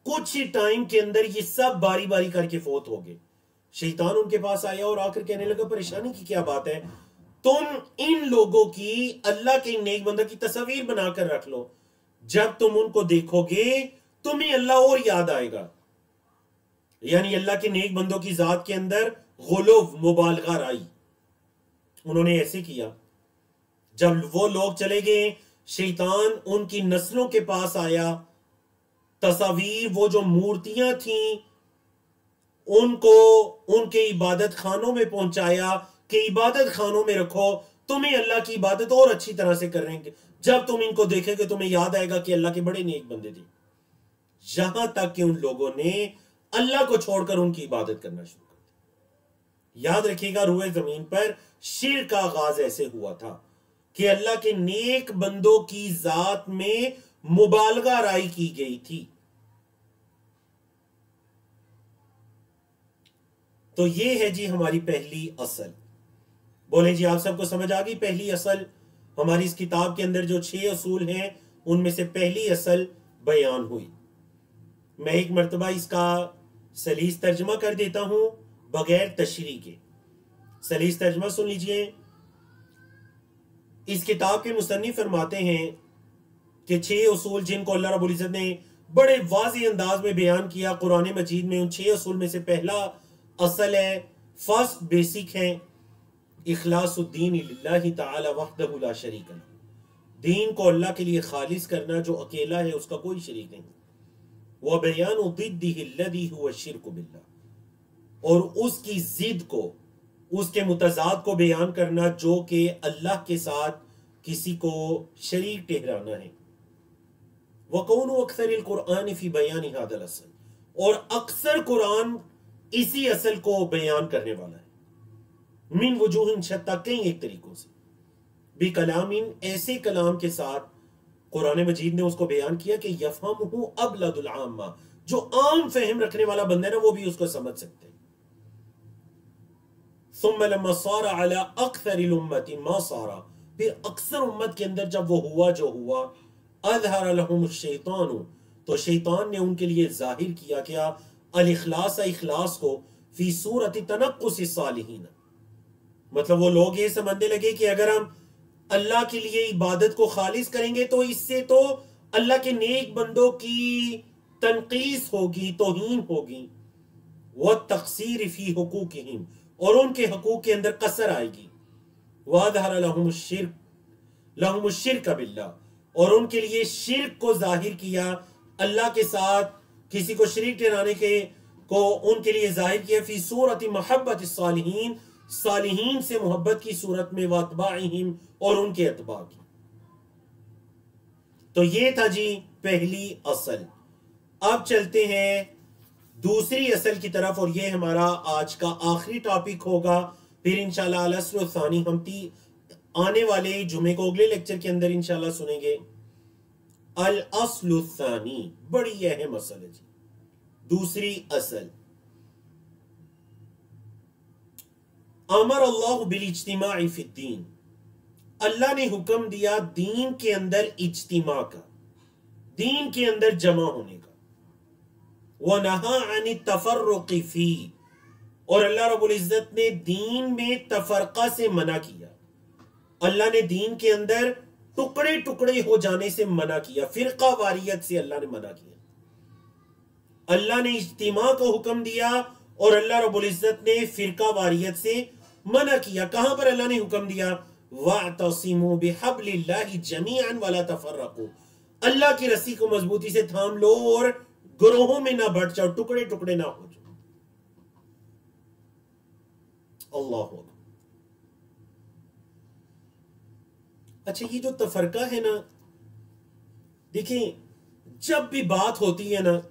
कुछ ही टाइम के अंदर ये सब बारी बारी करके फौत हो गए। शैतान उनके पास आया और आकर कहने लगा, परेशानी की क्या बात है? तुम इन लोगों की अल्लाह के नेक बंदों की तस्वीर बनाकर रख लो, जब तुम उनको देखोगे तुम्हें अल्लाह और याद आएगा। यानी अल्लाह के नेक बंदों की जात के अंदर गुलूव, मुबालगा आई। उन्होंने ऐसे किया। जब वो लोग चले गए, शैतान उनकी नस्लों के पास आया, तस्वीर, वो जो मूर्तियां थीं उनको उनके इबादत खानों में पहुंचाया कि इबादत खानों में रखो, तुम्हें अल्लाह की इबादत और अच्छी तरह से करेंगे। जब तुम इनको देखेगे तुम्हें याद आएगा कि अल्लाह के बड़े नेक बंदे थे। यहां तक कि उन लोगों ने अल्लाह को छोड़कर उनकी इबादत करना शुरू कर दिया। याद रखिएगा, रुए जमीन पर शिर्क का आगाज ऐसे हुआ था कि अल्लाह के नेक बंदों की जात में मुबालगा राई की गई थी। तो ये है जी हमारी पहली असल। बोले जी, आप सबको समझ आ गई पहली असल? हमारी इस किताब के अंदर जो 6 असूल हैं उनमें से पहली असल बयान हुई। मैं एक मर्तबा इसका सलीस तर्जमा कर देता हूं बगैर तशरीह के। सलीस तर्जमा सुन लीजिए। इस किताब के मुसन्निफ फरमाते हैं कि 6 उसूल जिनको अल्लाह रब्बुल इज्जत ने बड़े वाज़ेह अंदाज में बयान किया कुरान मजीद में, उन 6 उसूल में से पहला असल है, फर्स्ट बेसिक है, इखलासुद्दीन लिल्लाहि तआला वहदहु ला शरीक लहू। दीन को अल्लाह के लिए खालिस करना, जो अकेला है, उसका कोई शरीक नहीं। वह बयान दिद्दिही लदी हुआ शिर्क बिल्लाह, और उसकी जिद को, उसके मुतजाद को बयान करना जो कि अल्लाह के साथ किसी को शरीक ठहराना है। वकौनु अक्सर कुरान फी बयान हादल असल, और अक्सर कुरान इसी असल को बयान करने वाला है। मिन वजूहिन शत्ता, कई एक तरीकों से, भी कलामिन, ऐसे कलाम के साथ कुरान मजीद ने उसको बयान किया कि यफहमुहु अबलदुल आम्मा, जो आम फहम रखने वाला बंदा है ना, वो भी उसको समझ सकते हैं। सुम्मा लम्मा सारा अला अक्सरिल उम्मति मा सारा, फिर अक्सर उम्मत के अंदर जब वो हुआ जो हुआ, अज़हर लहुम शैतानु, तो शैतान ने उनके लिए जाहिर किया क्या, अल इखलास, इखलास को, फी सूरत तनक्कुस सालिहीन, मतलब वो लोग ये समझने लगे कि अगर हम अल्लाह के लिए इबादत को खालिस करेंगे तो इससे तो अल्लाह के नेक बंदों की तनकीस होगी, तौहीन होगी। वह तक़सीर फी हुकूकिहिम, और उनके हकूक के अंदर कसर आएगी। वादहर लहुम शिर्क बिल्लाह, और उनके लिए शिर्क को जाहिर किया, अल्लाह के साथ किसी को शरीक ठहराने के को उनके लिए जाहिर किया, फी सूरत मोहब्बत सालिहीन, सालिहीन से मोहब्बत की सूरत में, वातबाइहिम, और उनके अतबा की। तो ये था जी पहली असल। अब चलते हैं दूसरी असल की तरफ, और ये हमारा आज का आखिरी टॉपिक होगा। फिर इंशाल्लाह अल अस्ल सानी हम आने वाले जुमे को अगले लेक्चर के अंदर इंशाल्लाह सुनेंगे। अल अस्ल सानी, बड़ी अहम असल है जी, दूसरी असल। अमर अल्लाह बिल इज्तिमाई फिद्दीन, अल्लाह ने हुक्म दिया दीन के अंदर इज्तिमा का, दीन के अंदर जमा होने का। वह नहा अन तफर्रुक़ फी, और अल्लाह रब्बुल इज्जत ने दीन में तफरका से मना किया। अल्लाह ने दीन के अंदर टुकड़े टुकड़े हो जाने से मना किया, फिरका वारियत से अल्लाह ने मना किया। अल्लाह ने इज्तिमा को हुक्म दिया और अल्लाह रब्बुल इज्जत ने फिरका वारियत से मना किया। कहां पर अल्लाह ने हुक्म दिया, वातसिमू बिहब्लिल्लाहि जमीअन वला तफर्रकू, अल्लाह की रस्सी को मजबूती से थाम लो और ग्रोहों में ना बट जाओ, टुकड़े टुकड़े ना हो जाओ। अल्लाह हू। अच्छा, ये जो तफरका है ना, देखिए जब भी बात होती है ना,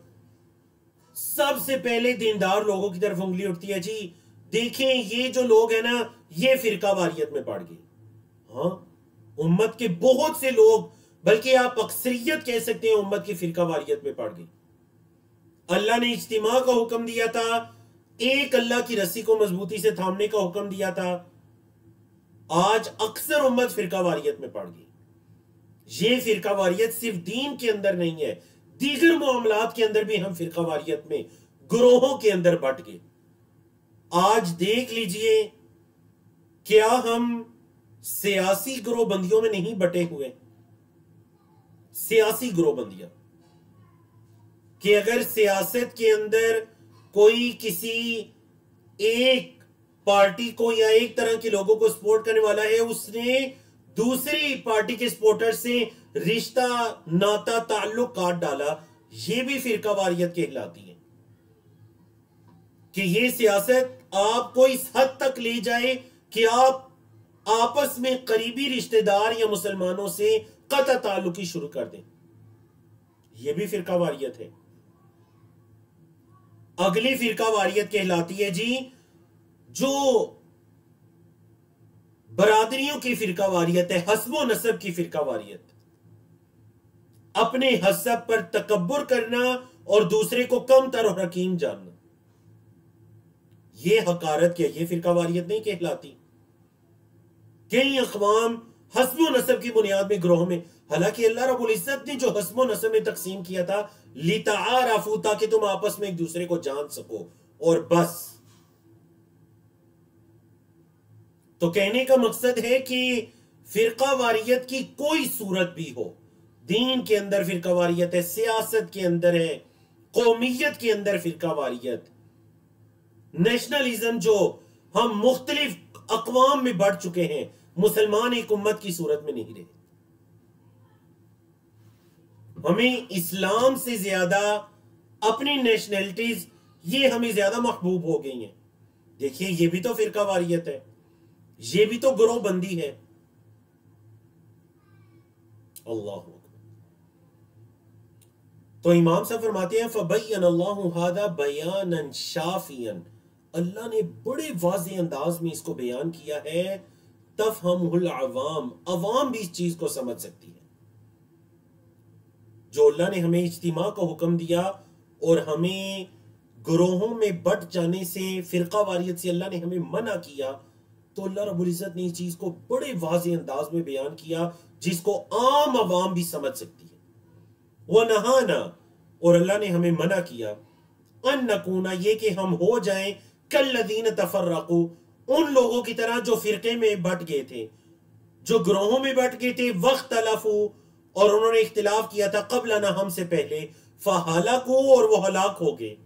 सबसे पहले दीनदार लोगों की तरफ उंगली उठती है जी, देखें ये जो लोग हैं ना, ये फिरका वारियत में पड़ गए। हाँ, उम्मत के बहुत से लोग, बल्कि आप अक्सरियत कह सकते हैं, उम्मत की फिरका वारियत में पड़ गई। अल्लाह ने इज्तिमा का हुक्म दिया था, एक अल्लाह की रस्सी को मजबूती से थामने का हुक्म दिया था, आज अक्सर उम्मत फिरका वारियत में पड़ गई। ये फिरका वारियत सिर्फ दीन के अंदर नहीं है, दीगर मामलात के अंदर भी हम फिरका वारियत में, ग्रोहों के अंदर बट गए। आज देख लीजिए, क्या हम सियासी ग्रोहबंदियों में नहीं बटे हुए? सियासी ग्रोहबंदियां, कि अगर सियासत के अंदर कोई किसी एक पार्टी को या एक तरह के लोगों को सपोर्ट करने वाला है, उसने दूसरी पार्टी के सपोर्टर से रिश्ता, नाता, ताल्लुक काट डाला, यह भी फिरका वारियत कहलाती है। कि यह सियासत आपको इस हद तक ले जाए कि आप आपस में करीबी रिश्तेदार या मुसलमानों से कतई ताल्लुकी शुरू कर दें, यह भी फिरका वारियत है। अगली फिरका वारियत कहलाती है जी, जो बरादरियों की फिरका वारियत है, हस्बो नसब की फिरका वारियत। अपने हसब पर तकब्बुर करना और दूसरे को कम तर और हकीम जानना, यह हकारत क्या, यह फिरका वारियत नहीं कहलाती। कई अक़वाम हस्बो नसब की बुनियाद में ग्रोह में, हालांकि अल्लाह रब्बुल इज्जत ने जो हस्बो नसब में तकसीम किया था, लिताआरफू, ताकि तुम आपस में एक दूसरे को जान सको, और बस। तो कहने का मकसद है कि फिरका वारियत की कोई सूरत भी हो, दीन के अंदर फिरका वारियत है, सियासत के अंदर है, कौमियत के अंदर फिरका वारियत, नेशनलिज्म, जो हम मुख्तलिफ अक़वाम में बढ़ चुके हैं, मुसलमान एक उम्मत की सूरत में नहीं रहे। हमें इस्लाम से ज्यादा अपनी नेशनैलिटीज ये हमें ज्यादा महबूब हो गई हैं। देखिए ये भी तो फिरका वारियत है, ये भी तो ग्रोह बंदी है। अल्लाह। तो इमाम साहब फरमाते हैं फबय्यन अल्लाहु हादा बयानन शाफियन, अल्लाह ने बड़े वाज़ेह अंदाज में इसको बयान किया है। तफहमुल अवाम, अवाम भी इस चीज को समझ सकती है। जो अल्लाह ने हमें इज्तिमा का हुक्म दिया और हमें ग्रोहों में बट जाने से, फिरका वारियत से अल्लाह ने हमें मना किया, तो अल्लाह रब्बुल इज्जत ने इस चीज को बड़े वाज़ेह अंदाज में बयान किया जिसको आम अवाम भी समझ सकती है। वह नहाना, और अल्लाह ने हमें मना किया, अन नकूना, ये कि हम हो जाएं कल्लदीन तफर्रकू, उन लोगों की तरह जो फिरके में बट गए थे, जो ग्रोहों में बट गए थे, वख्तलफू, और उन्होंने इख्तिलाफ किया था, कबलना, हमसे पहले, फहलकू, और वो हलाक हो गए।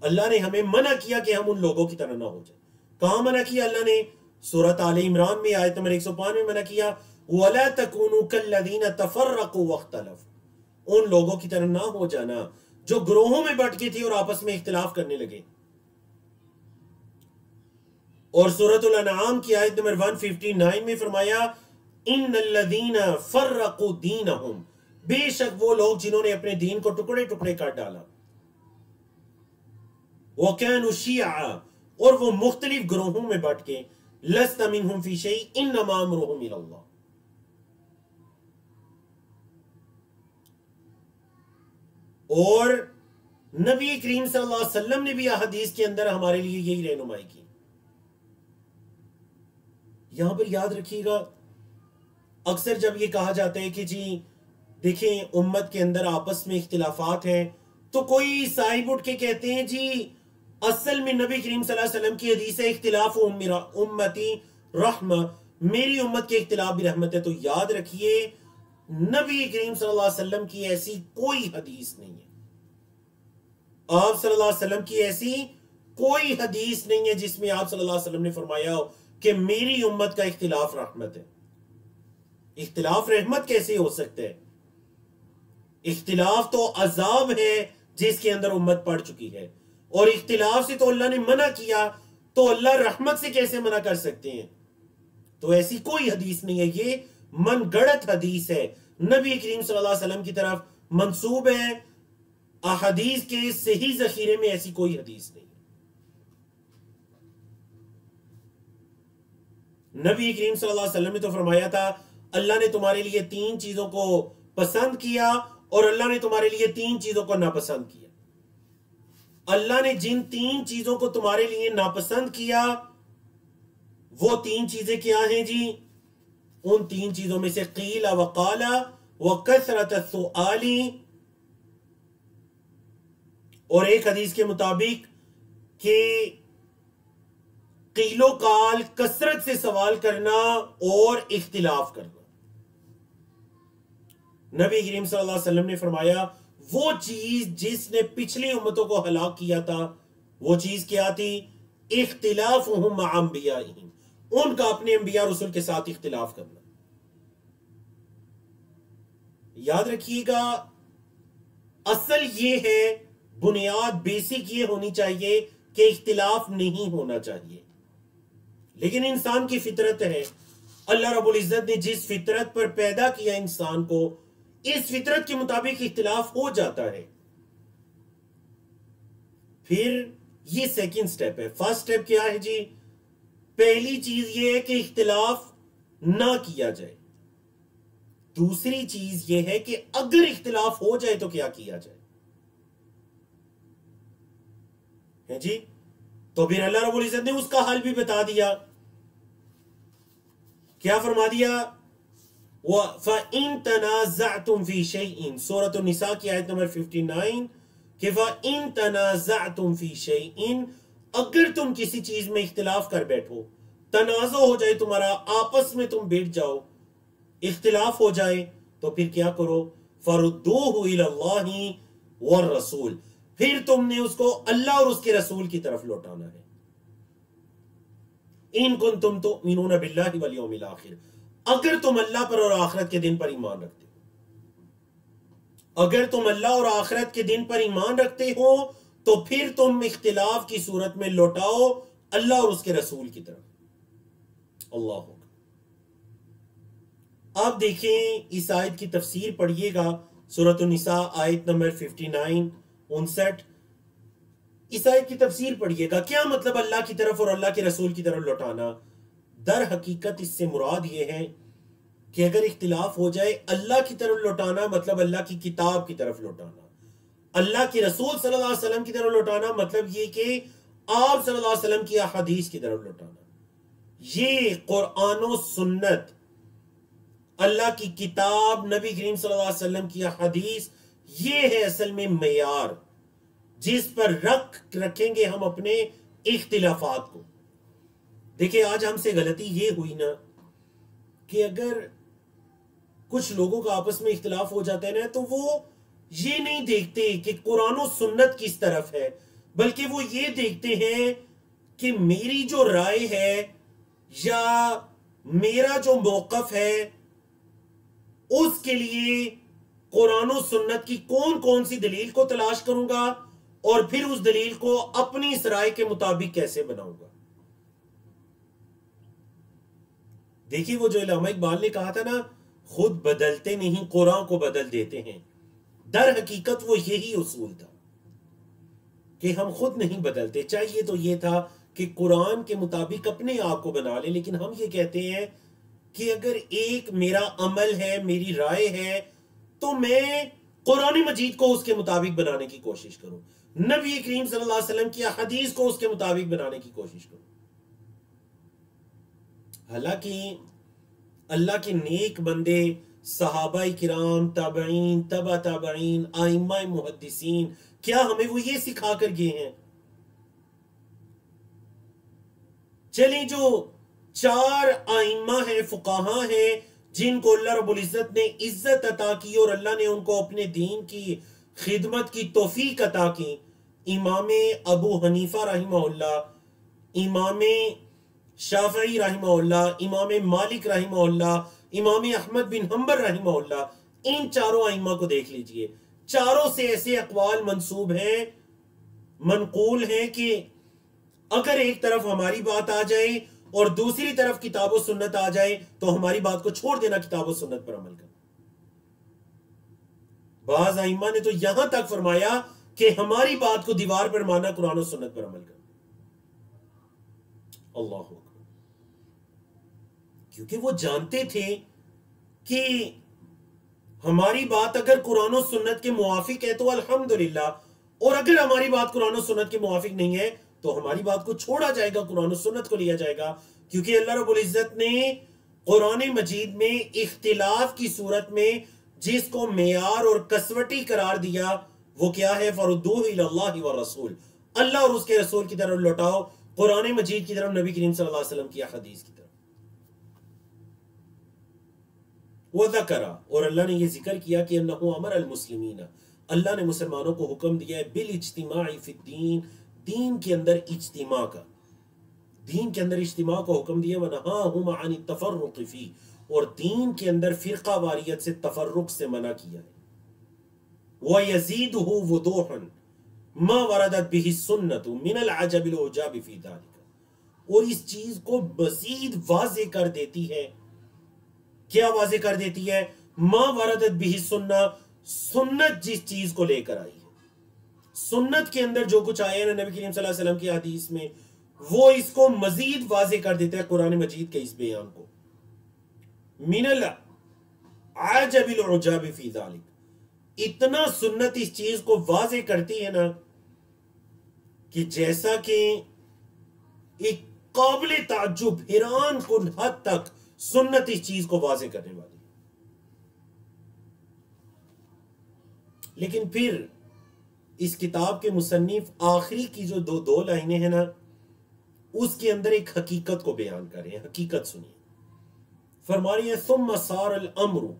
अल्लाह ने हमें मना किया कि हम उन लोगों की तरह ना हो जाए। कहां मना किया अल्लाह ने? सूरत आले इमरान में आयत नंबर 105 में मना किया, वला तकूनु कल्लदीन तफर्रकू वख्तलफ, उन लोगों की तरह ना हो जाना जो ग्रोहों में बट गए थे और आपस में इख्तिलाफ करने लगे। और सूरतुल अनआम की आयत नंबर 159 में फरमाया, इन्नल्लज़ीना फर्रकू दीनहुम, बेशक वो लोग जिन्होंने अपने दीन को टुकड़े टुकड़े कर डाला, वकानु शिया, और वो मुख्तलिफ ग्रोहों में बट के, लस्ता मिनहुम फी शै इन्नमा अमरुहुम इलल्लाह, और नबी करीम सल्लल्लाहु अलैहि वसल्लम ने भी हदीस के अंदर हमारे लिए यही रहनुमाई की। यहां पर याद रखिएगा, अक्सर जब ये कहा जाता है कि जी देखें उम्मत के अंदर आपस में इख्तिलाफात हैं, तो कोई साहिब उठ के कहते हैं जी असल में नबी करीम सल्लल्लाहु अलैहि वसल्लम की हदीस है, इख्तिलाफ उम्मती रहमा, मेरी उम्मत के इख्तिलाफ भी रहमत है। तो याद रखिए नबी करीम सल्लल्लाहु अलैहि वसल्लम की ऐसी कोई हदीस नहीं है, आप सल्लल्लाहु अलैहि वसल्लम की ऐसी कोई हदीस नहीं है जिसमें आप सल्लल्लाहु अलैहि वसल्लम ने फरमाया हो कि मेरी उम्मत का इख्तिलाफ रहमत है। इख्तिलाफ रहमत कैसे हो सकता है? इख्तिलाफ तो अजाब है जिसके अंदर उम्मत पड़ चुकी है, और इख्तिलाफ से तो अल्लाह ने मना किया, तो अल्लाह रहमत से कैसे मना कर सकते हैं? तो ऐसी कोई हदीस नहीं है, ये मनगढ़ंत हदीस है, नबी करीम सल्लल्लाहु अलैहि वसल्लम की तरफ मंसूब है। अहदीस के सही जखीरे में ऐसी कोई हदीस नहीं है। नबी करीम सल्लल्लाहु अलैहि वसल्लम ने तो फरमाया था, अल्लाह ने तुम्हारे लिए 3 चीजों को पसंद किया और अल्लाह ने तुम्हारे लिए 3 चीजों को नापसंद किया। अल्लाह ने जिन 3 चीजों को तुम्हारे लिए नापसंद किया, वो 3 चीजें क्या हैं जी? उन 3 चीजों में से कीला वकाला व कसरत सुआली, और एक हदीस के मुताबिक कि कीलो काल, कसरत से सवाल करना और इख्तिलाफ करना। नबी करीम सल्लल्लाहु अलैहि वसल्लम ने फरमाया, वो चीज जिसने पिछली उम्मतों को हलाक किया था, वो चीज क्या थी? इख्तिलाफुहुम मअ अंबियाइहिम, उनका अपने अंबिया रसूल के साथ इख्तिलाफ करना। याद रखिएगा, असल ये है, बुनियाद बेसिक ये होनी चाहिए कि इख्तिलाफ नहीं होना चाहिए। लेकिन इंसान की फितरत है, अल्लाह रब्बुल इज्जत ने जिस फितरत पर पैदा किया इंसान को, इस फितरत के मुताबिक इख्तिलाफ हो जाता है। फिर ये सेकंड स्टेप है। फर्स्ट स्टेप क्या है जी? पहली चीज ये है कि इख्तिलाफ ना किया जाए। दूसरी चीज ये है कि अगर इख्तिलाफ हो जाए तो क्या किया जाए, है जी? तो फिर अल्लाह रब्बुल इज्जत ने उसका हल भी बता दिया। क्या फरमा दिया? फ़इन तनाज़अतुम फ़ी शैइन, सूरत निसा की आयत नंबर 59, कि फ़इन तनाज़अतुम फ़ी शैइन, अगर तुम किसी चीज में इख्तिलाफ कर बैठो, तनाज़ो हो जाए तुम्हारा, आपस में तुम बैठ जाओ, इख्तिलाफ हो जाए, तो फिर क्या करो? फरुद्दूहु इलल्लाहि वर रसूल, फिर तुमने उसको अल्लाह और उसके रसूल की तरफ लौटाना है। इन कुंतुम तुमिनून बिल्लाहि वल यौमिल आखिर, अगर तुम अल्लाह पर और आखिरत के दिन पर ईमान रखते हो। अगर तुम अल्लाह और आखिरत के दिन पर ईमान रखते हो तो फिर तुम इख्तिलाफ की सूरत में लौटाओ अल्लाह और उसके रसूल की तरफ। अल्लाह हो। आप देखें इस आयत की तफसीर पढ़िएगा, सूरत निसा आयत नंबर 59 59। इस आयत की तफसीर पढ़िएगा, क्या मतलब अल्लाह की तरफ और अल्लाह के रसूल की तरफ लौटाना। दर हकीकत इससे मुराद यह है कि अगर इख्तिलाफ हो जाए, अल्लाह की तरफ लौटाना मतलब अल्लाह की किताब की तरफ लौटाना, अल्लाह के रसूल सल्लल्लाहु अलैहि वसल्लम की तरफ लौटाना मतलब ये कि आप सल्लल्लाहु अलैहि वसल्लम की अहादीस की तरफ लौटाना। ये कुरान और सुन्नत, अल्लाह की किताब, नबी करीम सल्लल्लाहु अलैहि वसल्लम की हदीस, ये है असल में मेयार जिस पर रखेंगे हम अपने इख्तिलाफात को। देखिए आज हमसे गलती ये हुई ना कि अगर कुछ लोगों का आपस में इख्तिलाफ हो जाता है ना, तो वो ये नहीं देखते कि कुरान और सुन्नत किस तरफ है, बल्कि वो ये देखते हैं कि मेरी जो राय है या मेरा जो मौकफ है उसके लिए कुरान और सुन्नत की कौन कौन सी दलील को तलाश करूंगा और फिर उस दलील को अपनी इस राय के मुताबिक कैसे बनाऊंगा। देखिए वो जो इल्लामा इकबाल ने कहा था ना, खुद बदलते नहीं कुरान को बदल देते हैं। दर हकीकत वो यही उसूल था कि हम खुद नहीं बदलते। चाहिए तो ये था कि कुरान के मुताबिक अपने आप को बना ले, लेकिन हम ये कहते हैं कि अगर एक मेरा अमल है, मेरी राय है, तो मैं कुरान मजीद को उसके मुताबिक बनाने की कोशिश करूं, नबी करीम सल्लल्लाहु अलैहि वसल्लम की हदीस को उसके मुताबिक बनाने की कोशिश करूं। हालांकि अल्लाह के नेक बंदे, सहाबा किराम, ताबईन, तबा ताबईन, आइम्मा मुहद्दिसीन, क्या हमें वो ये सिखा कर गए हैं? चले जो चार आइम्मा है, फुकाहा है, जिनको अल्लाह रब्बुल इज्जत ने इज्जत अता की और अल्लाह ने उनको अपने दीन की खिदमत की तौफीक अता की। इमाम अबू हनीफा रहमहुल्लाह, इमाम शाफई रहमहुल्लाह, इमाम मालिक रहमहुल्लाह, इमाम अहमद बिन हंबल रहमहुल्लाह, इन चारों आइम्मा को देख लीजिए। चारों से ऐसे अक़वाल मंसूब हैं, मनकूल हैं कि अगर एक तरफ हमारी बात आ जाए और दूसरी तरफ किताब और सुन्नत आ जाए तो हमारी बात को छोड़ देना, किताब और सुन्नत पर अमल करना। बाज़ आइम्मा ने तो यहां तक फरमाया कि हमारी बात को दीवार पर मानना, कुरान और सुन्नत पर अमल करना। अल्लाह हू अकबर। क्योंकि वो जानते थे कि हमारी बात अगर कुरान और सुन्नत के मुवाफिक है तो अल्हम्दुलिल्लाह, और अगर हमारी बात कुरान और सुन्नत के मुवाफिक नहीं है तो हमारी बात को छोड़ा जाएगा, कुरान और सुन्नत को लिया जाएगा। क्योंकि अल्लाह रब्बुल इज्जत ने कुरान मजीद में इख्तिलाफ की सूरत में जिसको मेयार और कसवटी करार दिया वो क्या है? फरुद्दूहु इलल्लाहि व रसूल, अल्लाह और उसके रसूल की तरफ लौटाओ, कुरान मजीद की तरफ, नबी करीम सल्लल्लाहु अलैहि वसल्लम की हदीस की तरफ। वज़करा, और अल्लाह ने यह जिक्र किया कि अन्नहु अमर अल मुस्लिमीन, अल्लाह ने मुसलमानों को हुक्म दिया है बिल इज्तिमाई फिद्दीन, दीन के अंदर इज्तिमा का, दीन के अंदर इज्तिमा को हुक्म दिया। वनहाहुम अन तफर्रुक़ फी, और दीन के अंदर फिरका वारियत से, तफर्रुक से मना किया है। व यज़ीदुहु वुदूहन मा वरदत बिही सुन्नतु मिनल अजबिल उजाबि फी ज़ालिका, और इस चीज को मजीद वाज़े कर देती है। क्या वाज़े कर देती है? मा वरदत बिही सुन्ना, सुन्नत जिस चीज को लेकर आई है, सुन्नत के अंदर जो कुछ आया ना नबी करीम सल्लल्लाहु अलैहि वसल्लम की हदीस में, वो इसको मजीद वाज़े कर देता है कुरान मजीद के इस बयान को। मिनल अजबिल उजाबि फी ज़ालिक, इतना सुन्नत इस चीज को वाज़े करती है ना कि जैसा कि एक काबिल ताज्जुब, हैरान कुन हद तक सुन्नत इस चीज को वाज़े करने वाली है। लेकिन फिर इस किताब के मुसन्निफ आखिरी की जो दो लाइनें हैं ना, उसके अंदर एक हकीकत को बयान कर रहे हैं। हकीकत सुनिए, फरमा रही है सुम्मा सार अल अम्रु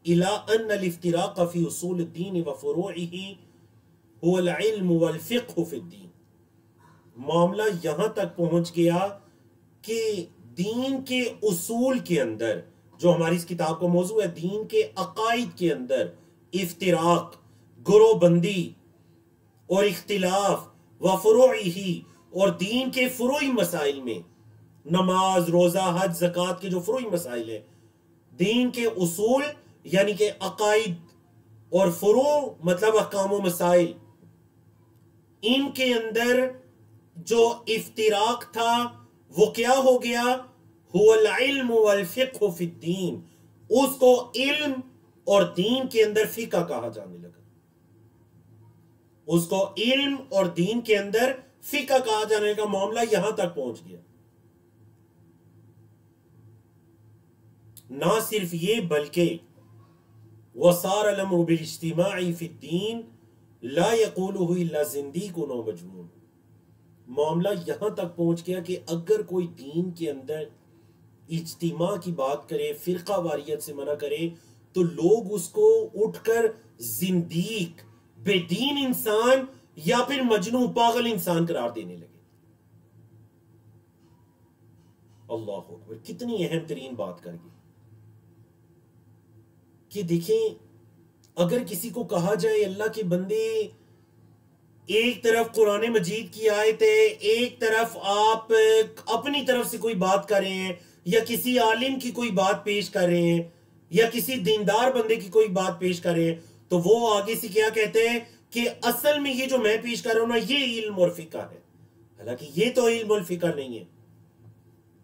इला अन अल इफ्तिराक़ फी उसूल दीन व फुरूइही हुवा अल इल्म वल फ़िक़्ह फ़ी दीन। मामला यहां तक पहुंच गया कि दीन के उसूल के अंदर, जो हमारी इस किताब का मौजू है, दीन के अकायद के अंदर इफ्तिराक, गुरोबंदी और इख्तिलाफ व फुरूई, और दीन के फुरूई मसाइल में, नमाज, रोजा, हज, ज़कात के जो फुरूई मसाइल है, दीन के उसूल यानी कि अकाइद, और फुरू मतलब अहकाम व मसाइल, इनके अंदर जो इफ्तिराक था वो क्या हो गया? हुवल इल्म वल फिक्ह फिद्दीन, उसको इल्म और दीन के अंदर फिका कहा जाने लगा। उसको इल्म और दीन के अंदर फिका कहा जाने का मामला यहां तक पहुंच गया। ना सिर्फ ये बल्कि वसार अल-अम्रु बिल इज्तिमाई फिद्दीन ला यक़ूलुहु इल्ला ज़िंदीक़ुन व मजनून, मामला यहां तक पहुंच गया कि अगर कोई दीन के अंदर इज्तिमा की बात करे, फिरका वारियत से मना करे, तो लोग उसको उठकर जिंदीक, बेदीन इंसान या फिर मजनू, पागल इंसान करार देने लगे। अल्लाह अकबर, कितनी अहम तरीन बात कर गई कि देखें, अगर किसी को कहा जाए अल्लाह के बंदे, एक तरफ कुरान मजीद की आयत है, एक तरफ आप अपनी तरफ से कोई बात कर रहे हैं, या किसी आलिम की कोई बात पेश कर रहे हैं, या किसी दीनदार बंदे की कोई बात पेश कर रहे हैं, तो वो आगे से क्या कहते हैं कि असल में ये जो मैं पेश कर रहा हूं ना, ये इल्म और फिका है। हालांकि ये तो इल्म और फिका नहीं है।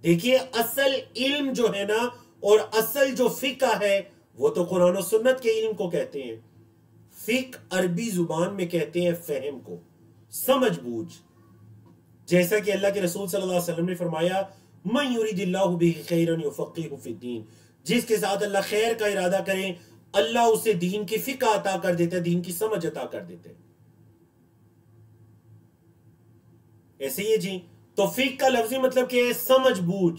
देखिए, असल इल्म जो है ना, और असल जो फिका है, वो तो कुरान और सुन्नत के इल्म को कहते हैं। फिक अरबी जुबान में कहते हैं फहम को, समझ बूझ। जैसा कि अल्लाह के रसूल सल्लल्लाहु अलैहि वसल्लम ने फरमाया, मन युरिदिल्लाहु बिही खैरन युफक्किहु फिद्दीन, जिसके साथ अल्लाह खैर का इरादा करे, अल्लाह उसे दीन की फिका अता कर देता है, दीन की समझ अता कर देते हैं। ऐसे ही जी, तो फिक का लफ्जी मतलब क्या है? समझ बूझ,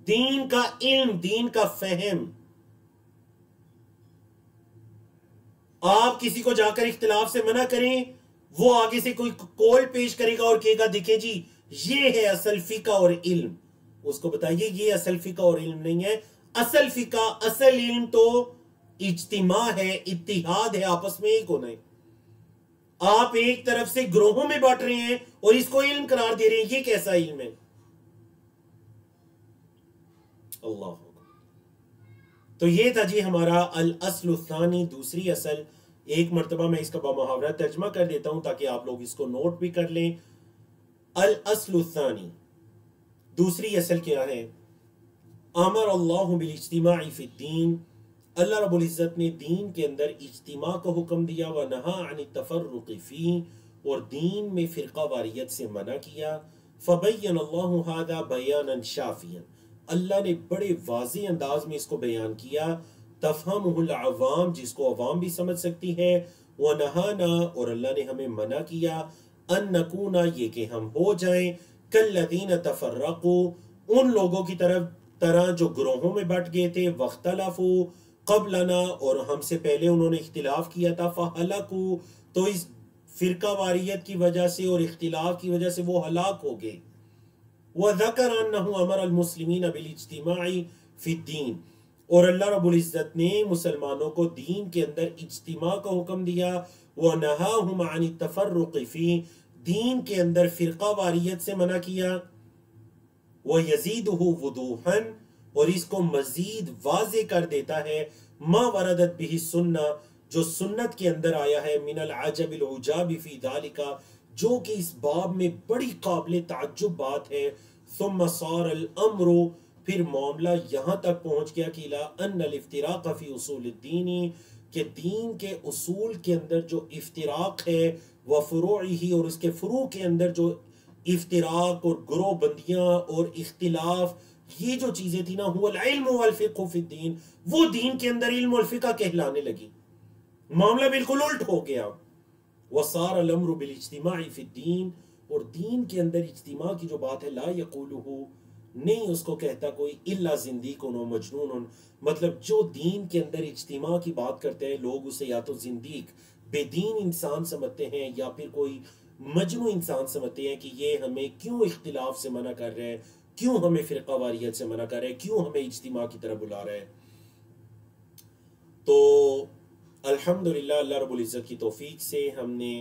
दीन का इल्म, दीन का फहम। आप किसी को जाकर इख्तिलाफ से मना करें, वो आगे से कोई कौल पेश करेगा और कहेगा देखें जी, ये है असल फिका और इल्म। उसको बताइए ये असल फिका और इल्म नहीं है। असल फिका, असल इल्म तो इज्तिमा है, इत्तिहाद है, आपस में एक होना है। आप एक तरफ से ग्रोहों में बांट रहे हैं और इसको इल्म करार दे रहे हैं, ये कैसा इल्म है? अल्लाह। तो ये था जी हमारा अल अस्लु सानी, दूसरी असल। एक मरतबा मैं इसका बामुहावरा तर्जमा कर देता हूं ताकि आप लोग इसको नोट भी कर लें। अल अस्लु सानी, दूसरी असल क्या है? अमर अल्लाह बिल इज्तिमाई फिद्दीन, अल्लाह रब्बुल इज्जत ने दीन के अंदर इज्तिमा को हुक्म दिया, व नहा अन तफर्रुक़ फी, और दीन में फिरका वारियत से मना किया। फबय्यन अल्लाहु हादा बयानन शाफियन, अल्लाह ने बड़े वाज़ेह अंदाज में इसको बयान किया। तफहमुहुल अवाम, जिसको अवाम भी समझ सकती है। व नहाना, और अल्लाह ने हमें मना किया, अन नकूना, ये कि हम हो जाएं, कल्लज़ीना तफर्रक़ू, उन लोगों की तरह जो ग्रोहों में बट गए थे, वख्तलफू क़ब्लना, और हमसे पहले उन्होंने इख्तिलाफ किया था, फ़हलकू, तो इस फिरका वारियत की वजह से और इख्तिलाफ की वजह से वो हलाक हो गए। वज़कर अन्नहु अमर अल मुस्लिमीन बिल इज्तिमाई फिद्दीन, और अल्लाह रब्बुल इज्जत ने मुसलमानों को दीन के अंदर इज्तिमा का हुक्म दिया। व नहाहुम अन तफर्रुक़ फी, दीन के अंदर फिरका वारियत से मना किया। व यज़ीदुहु वुदूहन, और इसको मजीद वाज़े कर देता है, मा वरदत बिही सुन्ना, जो सुन्नत के अंदर आया है, मिनल अजबिल उजाबि फी दालिका, जो कि इस बाब में बड़ी काबिल ताज्जुब बात है। सुम्मा सार अल अम्रु, फिर मामला यहां तक पहुंच गया कि ला अन्नल इफ्तिराक फी उसूल दीनी, के दीन के उसूल के अंदर जो इफ्तिराक है, व फुरूई, और उसके फुरू के अंदर जो इफ्तिराक और ग्रोहबंदियां और इख्तिलाफ, ये जो चीजें थी ना, हुवल इल्म वल फिक्हु फिद्दीन, वो दीन के अंदर इल्म और फिका कहलाने लगी। मामला बिल्कुल उल्ट हो गया। वसार अल अम्रु बिल इज्तिमाई फिद्दीन, और दीन के अंदर इज्तिमा की जो बात है, ला यक़ूलुहु, नहीं उसको कहता कोई, इल्ला ज़िंदीक़ुन व मजनून, मतलब जो दीन के अंदर इज्तिमा की बात करते हैं लोग उसे या तो जिंदीक, बेदीन इंसान समझते हैं, या फिर कोई मजनू इंसान समझते हैं कि ये हमें क्यों इख्तिलाफ से मना कर रहे हैं, क्यों हमें फिरका वारियत से मना कर रहे हैं, क्यों हमें इज्तिमा की तरफ बुला रहे हैं। तो अल्हम्दुलिल्लाह अल्लाह रब्बुल इज़्ज़त की तौफीक से हमने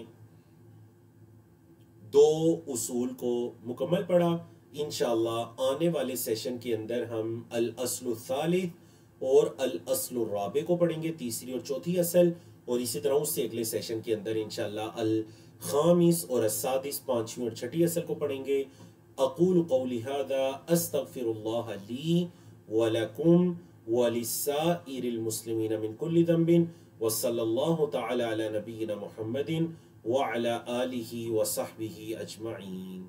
2 उसूल को मुकम्मल पढ़ा। इंशाअल्लाह आने वाले सेशन के अंदर हम अल अस्लु सालिस और अल अस्लु राबे को पढ़ेंगे, तीसरी और चौथी असल, और इसी तरह उससे अगले सेशन के अंदर इंशाअल्लाह अल खामिस और अस्सादिस, पांचवी और छठी असल को पढ़ेंगे। अक़ूलु क़ौली हाज़ा अस्तग़फ़िरुल्लाह ली व लकुम व लिस्साइरिल मुस्लिमीन मिन कुल्लि ज़ंबिन व सल्लल्लाहु तआला अला नबिय्यिना मुहम्मदिन व अला आलिहि व सहबिहि अजमईन।